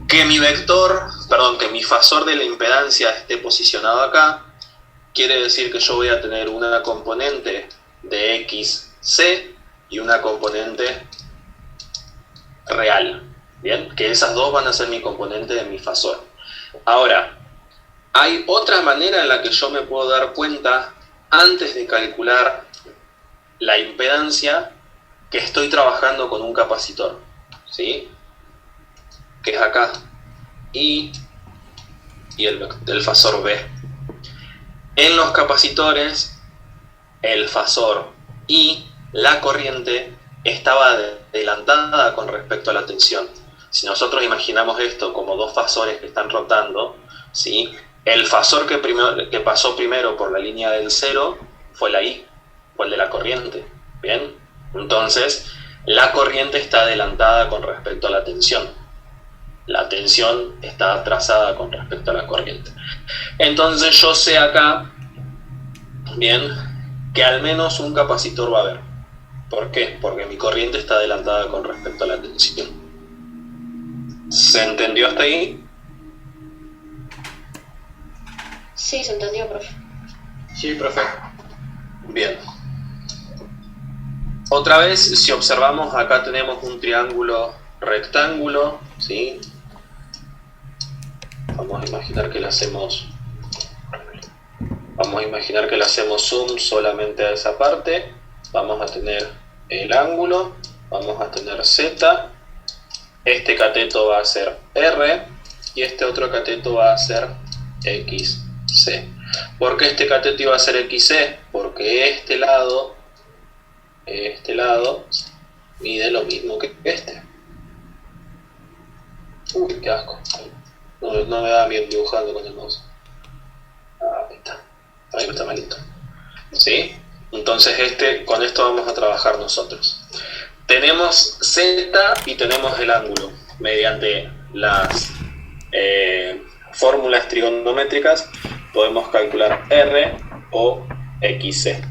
Que mi vector, que mi fasor de la impedancia esté posicionado acá, quiere decir que yo voy a tener una componente de XC y una componente real. Bien, que esas dos van a ser mi componente de mi fasor. Ahora, hay otra manera en la que yo me puedo dar cuenta antes de calcular la impedancia que estoy trabajando con un capacitor, ¿sí? Que es acá, I y el fasor B. En los capacitores, el fasor I, la corriente, estaba adelantada con respecto a la tensión. Si nosotros imaginamos esto como dos fasores que están rotando, ¿sí? El fasor que pasó primero por la línea del cero fue la I, fue el de la corriente. ¿Bien? Entonces, la corriente está adelantada con respecto a la tensión. La tensión está atrasada con respecto a la corriente. Entonces yo sé acá, bien, que al menos un capacitor va a haber. ¿Por qué? Porque mi corriente está adelantada con respecto a la tensión. ¿Se entendió hasta ahí? Sí, se entendió, profe. Sí, profe. Bien. Otra vez, si observamos, acá tenemos un triángulo rectángulo, ¿sí? Vamos a imaginar que le hacemos zoom solamente a esa parte. Vamos a tener el ángulo, vamos a tener Z, este cateto va a ser R y este otro cateto va a ser XC. ¿Por qué este cateto iba a ser XC? Porque este lado mide lo mismo que este. Uy, qué asco. No me da bien dibujando con el mouse. Ahí está. Ahí está malito. ¿Sí? Entonces con esto vamos a trabajar nosotros. tenemos Z y tenemos el ángulo. Mediante las fórmulas trigonométricas podemos calcular R o XC.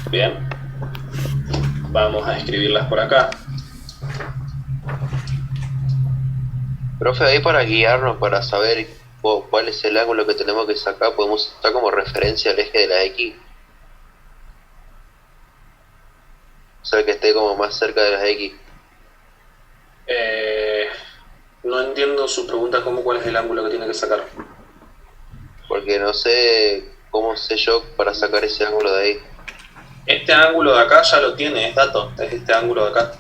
Bien, vamos a escribirlas por acá. Profe, ahí para guiarnos, para saber cuál es el ángulo que tenemos que sacar, podemos usar como referencia al eje de la X. O sea, que esté como más cerca de las X. No entiendo su pregunta, ¿cuál es el ángulo que tiene que sacar? Porque no sé cómo sé yo para sacar ese ángulo de ahí. Este ángulo de acá ya lo tiene, es dato, es este ángulo de acá.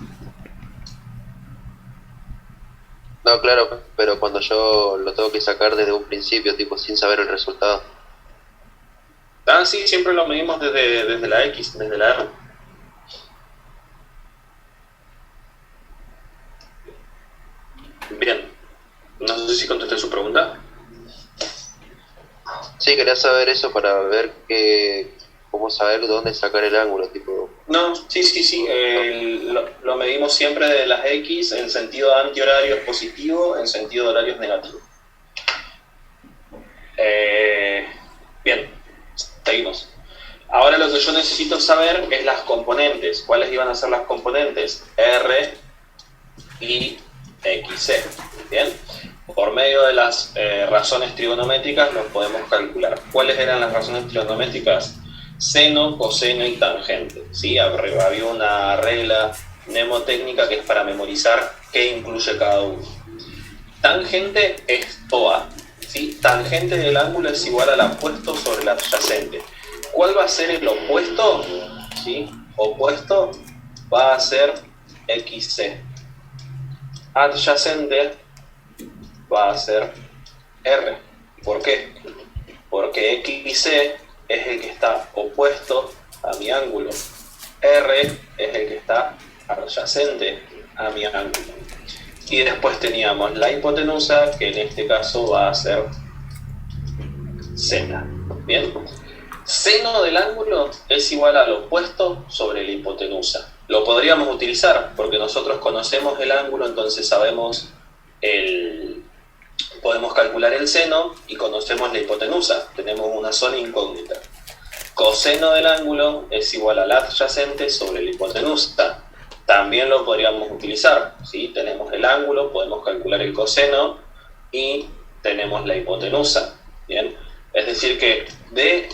No, claro, pero cuando yo lo tengo que sacar desde un principio, tipo sin saber el resultado. Ah, sí, siempre lo medimos desde la X, desde la R. Bien, no sé si contesté su pregunta. Sí, quería saber eso para ver cómo saber dónde sacar el ángulo, tipo. No, sí, lo medimos siempre de las X, en sentido antihorario es positivo, en sentido horario es negativo. Bien, seguimos. Ahora lo que yo necesito saber es las componentes. ¿Cuáles iban a ser las componentes? R y XC. Bien, por medio de las razones trigonométricas los podemos calcular. ¿Cuáles eran las razones trigonométricas? Seno, coseno y tangente. ¿Sí? Había una regla mnemotécnica que es para memorizar qué incluye cada uno. Tangente es TOA. ¿Sí? Tangente del ángulo es igual al apuesto sobre el adyacente. ¿Cuál va a ser el opuesto? ¿Sí? Opuesto va a ser XC. Adyacente va a ser R. ¿Por qué? Porque XC es el que está opuesto a mi ángulo. R es el que está adyacente a mi ángulo. Y después teníamos la hipotenusa, que en este caso va a ser Z. Bien. Seno del ángulo es igual al opuesto sobre la hipotenusa. Lo podríamos utilizar porque nosotros conocemos el ángulo, entonces sabemos podemos calcular el seno y conocemos la hipotenusa. Tenemos una sola incógnita. Coseno del ángulo es igual al adyacente sobre la hipotenusa. También lo podríamos utilizar. ¿Sí? Tenemos el ángulo, podemos calcular el coseno y tenemos la hipotenusa. ¿Bien? Es decir que de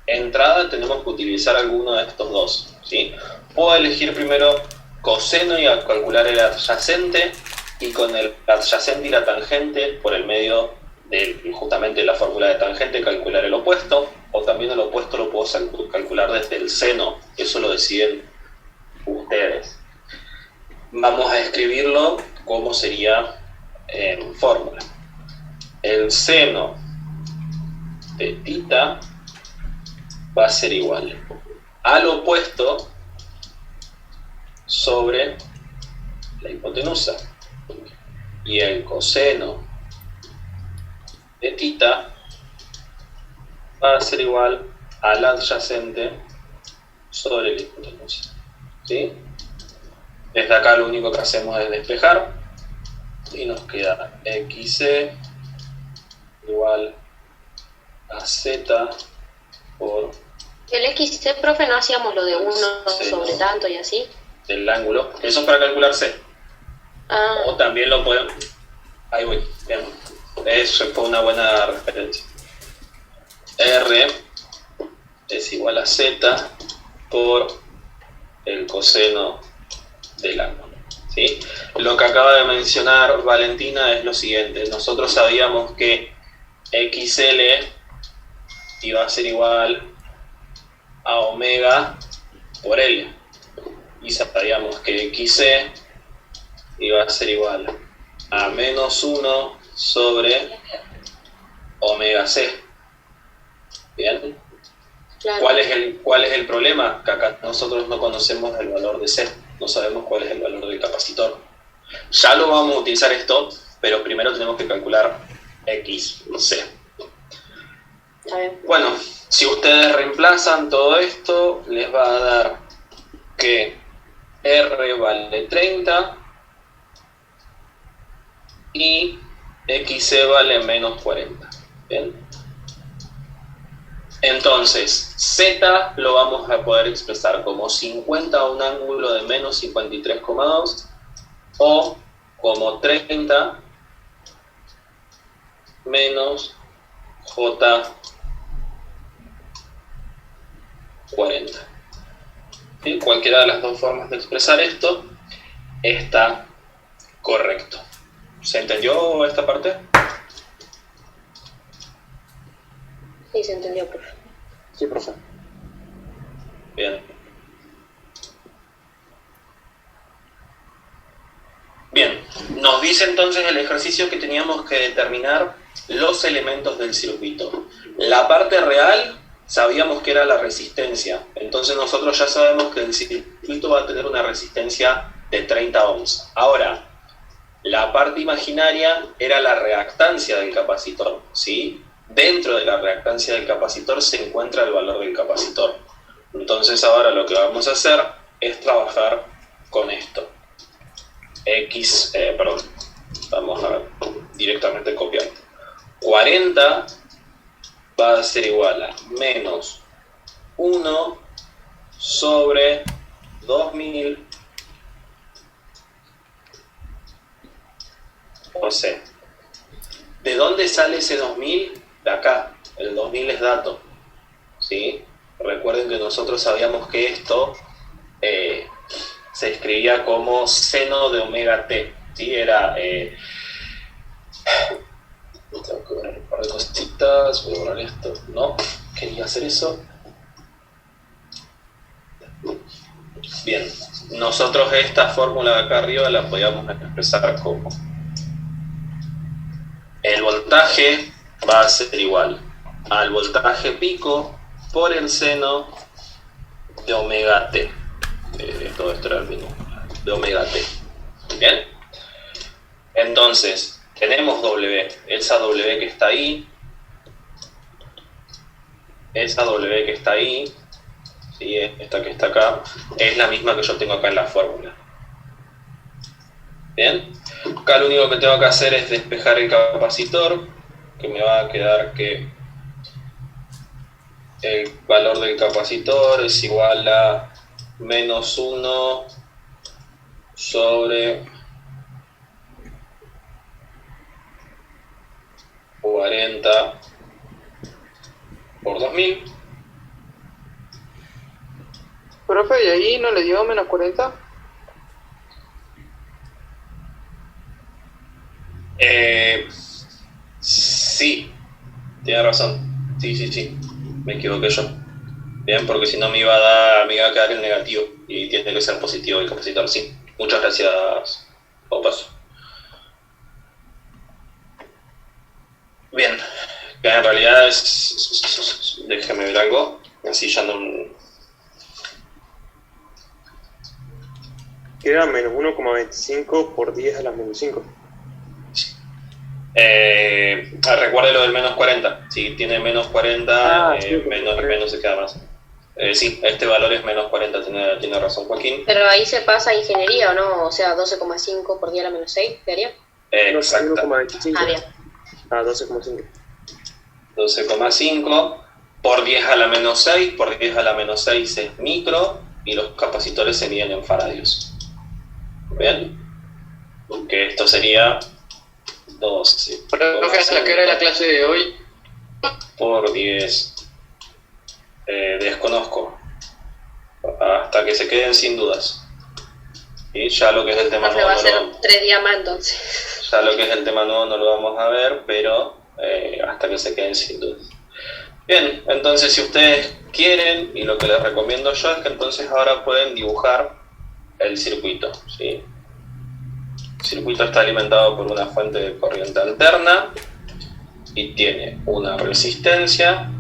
entrada tenemos que utilizar alguno de estos dos. ¿Sí? Puedo elegir primero coseno y calcular el adyacente, y con el adyacente y la tangente, por el medio de justamente la fórmula de tangente, calcular el opuesto, o también el opuesto lo puedo calcular desde el seno. Eso lo deciden ustedes. Vamos a escribirlo como sería en fórmula. El seno de θ va a ser igual al opuesto sobre la hipotenusa, y el coseno de θ va a ser igual al adyacente sobre la hipotenusa. ¿Sí? Desde acá lo único que hacemos es despejar y nos queda XC igual a Z por El XC, profe, no hacíamos lo de 1 sobre tanto y así. del ángulo. Eso es para calcular C. Ah, O también lo podemos... Ahí voy. Bien. Eso fue una buena referencia. R es igual a Z por el coseno del ángulo. ¿Sí? Lo que acaba de mencionar Valentina es lo siguiente. Nosotros sabíamos que XL iba a ser igual a omega por L. Y sabíamos que XC iba a ser igual a menos 1 sobre omega C. ¿Bien? claro. ¿Cuál es el problema? Que acá nosotros no conocemos el valor de C, no sabemos cuál es el valor del capacitor. Ya lo vamos a utilizar esto, pero primero tenemos que calcular X, C. Está bien. Bueno, si ustedes reemplazan todo esto, les va a dar que R vale 30 y XC vale menos 40. ¿Bien? Entonces, Z lo vamos a poder expresar como 50 a un ángulo de menos 53,2 o como 30 menos J 40. ¿Sí? Cualquiera de las dos formas de expresar esto está correcto. ¿Se entendió esta parte? Sí, se entendió, profe. Sí, profe. Bien. Bien, nos dice entonces el ejercicio que teníamos que determinar los elementos del circuito. La parte real sabíamos que era la resistencia, entonces nosotros ya sabemos que el circuito va a tener una resistencia de 30 ohms. Ahora, la parte imaginaria era la reactancia del capacitor, ¿sí? Dentro de la reactancia del capacitor se encuentra el valor del capacitor. Entonces ahora lo que vamos a hacer es trabajar con esto. Vamos a directamente copiar. 40 va a ser igual a menos 1 sobre 2000 o sea, ¿de dónde sale ese 2000? De acá, el 2000 es dato, ¿sí? Recuerden que nosotros sabíamos que esto se escribía como seno de omega t, ¿sí? Era... tengo que borrar un par de cositas, voy a borrar esto, no, quería hacer eso. Bien, nosotros esta fórmula de acá arriba la podíamos expresar como el voltaje va a ser igual al voltaje pico por el seno de omega t. Todo esto era el mismo, de omega t. Bien, entonces tenemos W, esa W que está ahí, esta W que está ahí, ¿sí? Esta que está acá, es la misma que yo tengo acá en la fórmula. Bien, acá lo único que tengo que hacer es despejar el capacitor, que me va a quedar que el valor del capacitor es igual a menos 1 sobre 40 por 2000. Profe, ¿y ahí no le dio menos 40? Sí, tiene razón. Sí, me equivoqué yo. Bien, porque si no me iba a quedar el negativo y tiene que ser positivo el capacitor. Sí, muchas gracias, Opas. Bien, que en realidad es... Déjeme ver algo, así ya no... Queda menos 1,25 por 10 a la menos 5. Recuerde lo del menos 40. Si tiene menos 40, sí, menos se queda más. Sí, este valor es menos 40, tiene razón Joaquín. Pero ahí se pasa a ingeniería, ¿o no? O sea, 12,5 por 10 a la menos 6, ¿quedaría? Exacto. 1,25. Ah, bien. 12,5. 12,5 por 10 a la menos 6, por 10 a la menos 6 es micro, y los capacitores se miden en faradios. ¿Bien? Que esto sería 12. Profe, ¿hasta qué hora la clase de hoy? Por 10. Desconozco. Hasta que se queden sin dudas. Y ya lo que es el tema Profe, nuevo va a ser 3 días más entonces. ya lo que es el tema nuevo no lo vamos a ver, pero hasta que se queden sin dudas. Bien, entonces si ustedes quieren, y lo que les recomiendo yo es que entonces ahora pueden dibujar el circuito, ¿sí? El circuito está alimentado por una fuente de corriente alterna y tiene una resistencia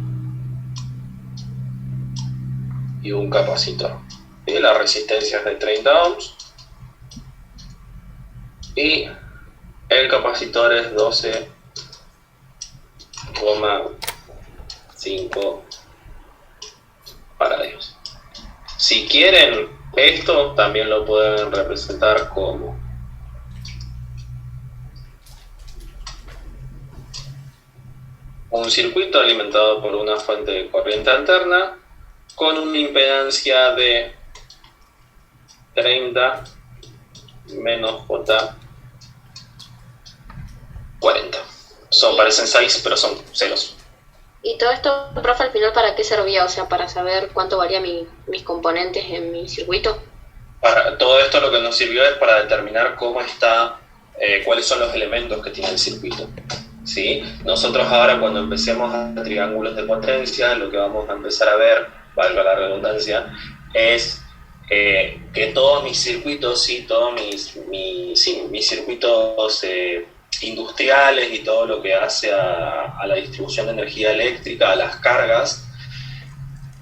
y un capacitor. ¿Sí? La resistencia es de 30 ohms y el capacitor es 12,5 faradios. Si quieren, Esto también lo pueden representar como un circuito alimentado por una fuente de corriente alterna con una impedancia de 30 menos J 40. Parecen 6, pero son ceros. ¿Y todo esto, profe, al final para qué servía? O sea, para saber cuánto varían mis componentes en mi circuito. Para todo esto lo que nos sirvió es para determinar cómo está, cuáles son los elementos que tiene el circuito. ¿Sí? Nosotros ahora cuando empecemos a triángulos de potencia, lo que vamos a empezar a ver, valga la redundancia, es que todos mis circuitos, ¿sí? Todos mis circuitos industriales y todo lo que hace a la distribución de energía eléctrica, a las cargas,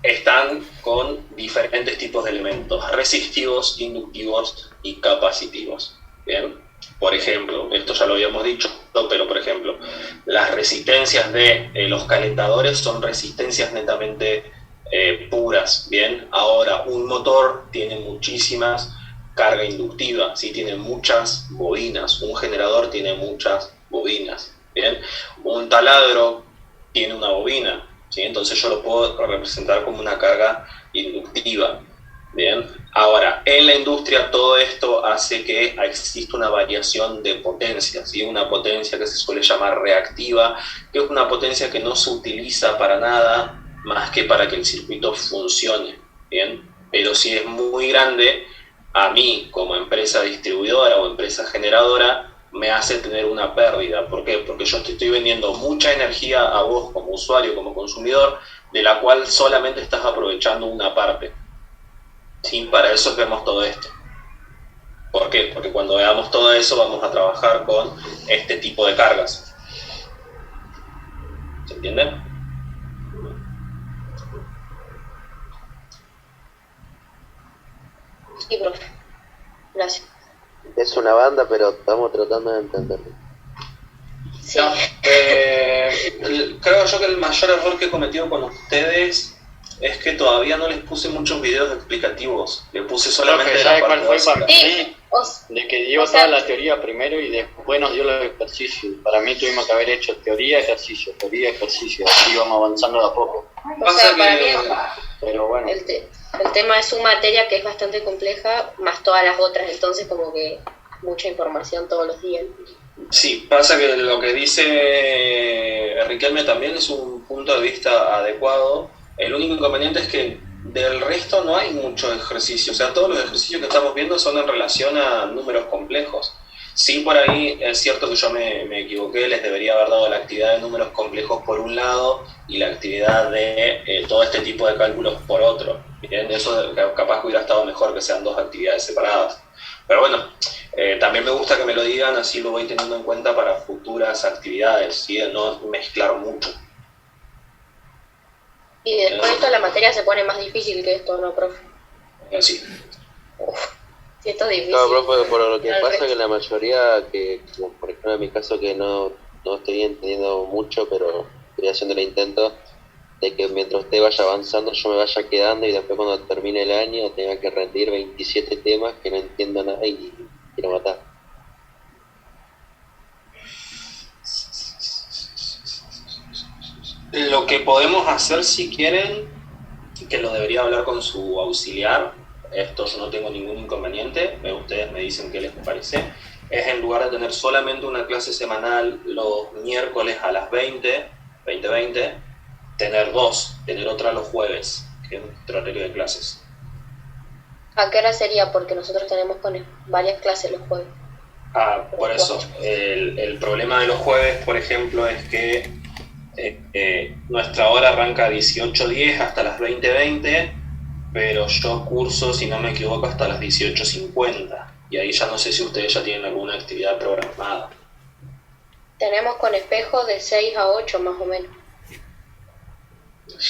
están con diferentes tipos de elementos resistivos, inductivos y capacitivos. ¿Bien? Por ejemplo, esto ya lo habíamos dicho, pero por ejemplo, las resistencias de los calentadores son resistencias netamente puras. Bien, ahora un motor tiene muchísimas carga inductiva, ¿sí? Tiene muchas bobinas, un generador tiene muchas bobinas. Bien, un taladro tiene una bobina, ¿sí? Entonces yo lo puedo representar como una carga inductiva. Bien, ahora en la industria todo esto hace que exista una variación de potencia, ¿sí? Una potencia que se suele llamar reactiva, que es una potencia que no se utiliza para nada más que para que el circuito funcione. Bien, pero si es muy grande, a mí como empresa distribuidora o empresa generadora me hace tener una pérdida. ¿Por qué? Porque yo te estoy vendiendo mucha energía a vos como usuario, como consumidor, de la cual solamente estás aprovechando una parte. Sí, para eso vemos todo esto. ¿Por qué? Porque cuando veamos todo eso vamos a trabajar con este tipo de cargas. ¿Se entiende? Sí, profe. Gracias. Es una banda, pero estamos tratando de entenderlo. Sí. No, creo yo que el mayor error que he cometido con ustedes es que todavía no les puse muchos videos explicativos. Les puse solamente Profe, la ¿sabe parte cuál fue básica. para mí? De que dio toda la teoría primero y después nos dio los ejercicios. Para mí tuvimos que haber hecho teoría, ejercicio, así íbamos avanzando de a poco. O sea, para mí Pero bueno, el tema es su materia que es bastante compleja, más todas las otras, entonces como que mucha información todos los días. Sí, pasa que lo que dice Riquelme también es un punto de vista adecuado. El único inconveniente es que del resto no hay mucho ejercicio. O sea, todos los ejercicios que estamos viendo son en relación a números complejos. Sí, por ahí es cierto que yo me equivoqué, les debería haber dado la actividad de números complejos por un lado y la actividad de todo este tipo de cálculos por otro. Bien, eso capaz que hubiera estado mejor que sean dos actividades separadas. Pero bueno, también me gusta que me lo digan, así lo voy teniendo en cuenta para futuras actividades, ¿sí? No mezclar mucho. Y después de esto la materia se pone más difícil que esto, ¿no, profe? Sí. Sí, esto es difícil. No, profe, por lo que Al pasa resto. que la mayoría, que como por ejemplo en mi caso que no estoy entendiendo mucho, pero estoy haciendo el intento de que mientras usted vaya avanzando yo me vaya quedando y después cuando termine el año tenga que rendir 27 temas que no entiendo nada y quiero matar. Lo que podemos hacer si quieren, que lo debería hablar con su auxiliar, esto yo no tengo ningún inconveniente, ustedes me dicen qué les parece, es en lugar de tener solamente una clase semanal los miércoles a las 20, tener dos, tener otra los jueves, que es nuestro horario de clases. ¿A qué hora sería? Porque nosotros tenemos varias clases los jueves. Por eso, el problema de los jueves, por ejemplo, es que nuestra hora arranca a 18:10 hasta las 20:20, pero yo curso, si no me equivoco, hasta las 18:50. Y ahí ya no sé si ustedes ya tienen alguna actividad programada. Tenemos con espejo de 6 a 8 más o menos.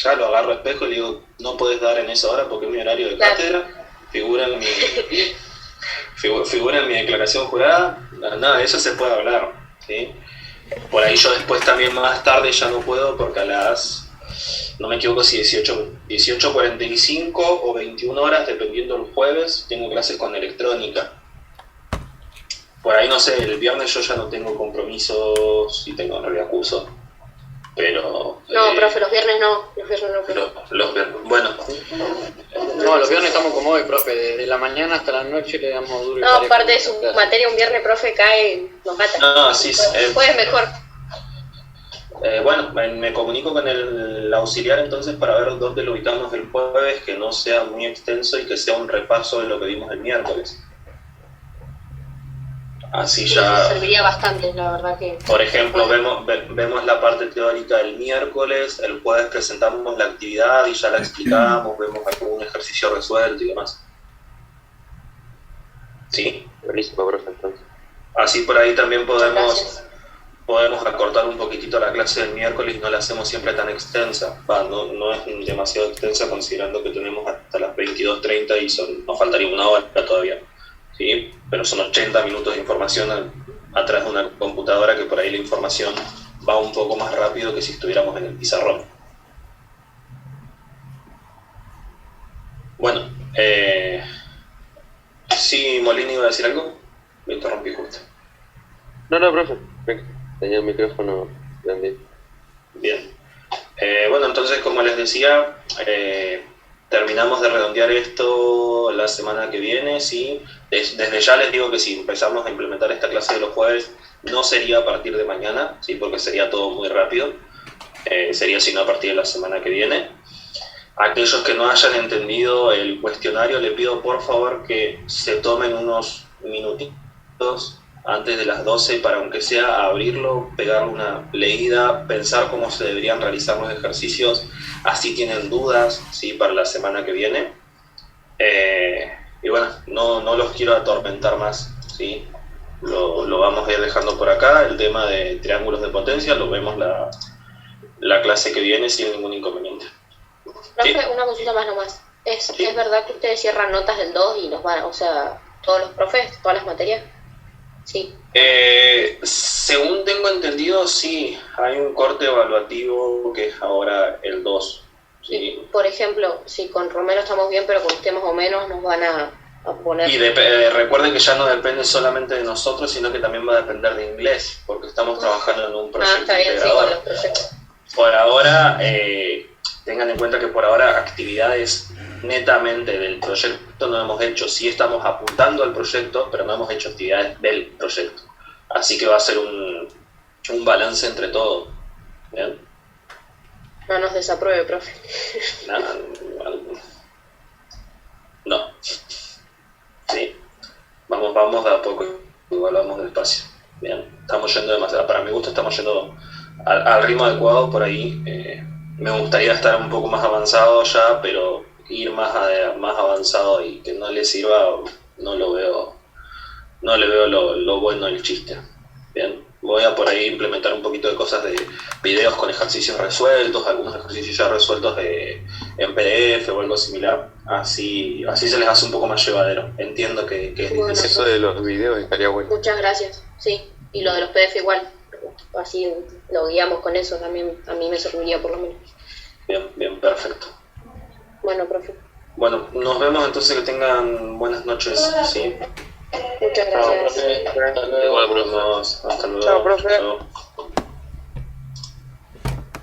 Ya lo agarro espejo y le digo, no podés dar en esa hora porque es mi horario de cátedra, figura en mi declaración jurada, nada de eso se puede hablar, ¿sí? Por ahí yo después también más tarde ya no puedo porque a las no me equivoco si 18:45 o 21 horas, dependiendo del jueves, tengo clases con electrónica. Por ahí no sé, el viernes yo ya no tengo compromisos y tengo en realidad curso. Pero... No, profe, los viernes no. Los viernes, bueno. No, los viernes estamos como hoy, profe. Desde la mañana hasta la noche le damos duro. No, aparte de su materia, un viernes, profe, cae, nos mata. No, sí. Jueves mejor. Bueno, me comunico con el auxiliar entonces para ver dónde lo ubicamos el jueves, que no sea muy extenso y que sea un repaso de lo que vimos el miércoles. Así Sí, ya... serviría bastante, la verdad que... Por ejemplo, vemos la parte teórica del miércoles, el jueves presentamos la actividad y ya la explicamos, vemos algún ejercicio resuelto y demás. ¿Sí? Buenísimo, profe, entonces. Así por ahí también Gracias. podemos acortar un poquitito la clase del miércoles y no la hacemos siempre tan extensa. No es demasiado extensa considerando que tenemos hasta las 22:30 y nos faltaría una hora todavía. ¿Sí? Pero son 80 minutos de información atrás de una computadora que por ahí la información va un poco más rápido que si estuviéramos en el pizarrón. Bueno, sí, Molina iba a decir algo, me interrumpí justo. No, profe, tenía el micrófono prendido. Bien. Bueno, entonces, como les decía, terminamos de redondear esto la semana que viene, ¿sí? Desde ya les digo que si empezamos a implementar esta clase de los jueves, no sería a partir de mañana, ¿sí? Porque sería todo muy rápido. Sería sino a partir de la semana que viene. Aquellos que no hayan entendido el cuestionario, le pido por favor que se tomen unos minutitos antes de las 12 para, aunque sea, abrirlo, pegarle una leída, pensar cómo se deberían realizar los ejercicios, así tienen dudas, ¿sí? Para la semana que viene. Y bueno, no los quiero atormentar más, ¿sí? Lo vamos a ir dejando por acá. El tema de triángulos de potencia lo vemos la clase que viene sin ningún inconveniente. Profe, ¿Sí? una consulta más nomás. Sí. ¿Es verdad que ustedes cierran notas del 2 y nos van, o sea, todos los profes, todas las materias? Sí. Según tengo entendido, sí, hay un corte evaluativo que es ahora el 2. ¿Sí? Y, por ejemplo, si con Romero estamos bien, pero con usted más o menos nos van a poner... Y recuerden que ya no depende solamente de nosotros, sino que también va a depender de inglés, porque estamos trabajando en un proyecto está bien, sí, integrador. con los proyectos. Por ahora, tengan en cuenta que por ahora actividades netamente del proyecto no hemos hecho. Sí estamos apuntando al proyecto, pero no hemos hecho actividades del proyecto. Así que va a ser un balance entre todo. ¿Bien? No nos desapruebe, profe. No. Sí. Vamos de a poco, igual vamos despacio. Bien. Estamos yendo demasiado, para mi gusto estamos yendo al ritmo adecuado por ahí. Me gustaría estar un poco más avanzado ya, pero ir más avanzado y que no le sirva, no le veo lo bueno del chiste. Bien, voy a por ahí implementar un poquito de cosas de videos con ejercicios resueltos, algunos ejercicios ya resueltos en PDF o algo similar, así se les hace un poco más llevadero. Entiendo que es Bueno, difícil. Eso de los videos estaría bueno. Muchas gracias, sí. Y lo de los PDF igual. Así lo guiamos con eso, también a mí me serviría por lo menos. Bien, perfecto. Bueno, profe. Bueno, nos vemos entonces, que tengan buenas noches, ¿sí? Muchas Chao, gracias. profe. Hasta luego. Igual, profe. Nos vemos, hasta luego. Chao, profe. Chao.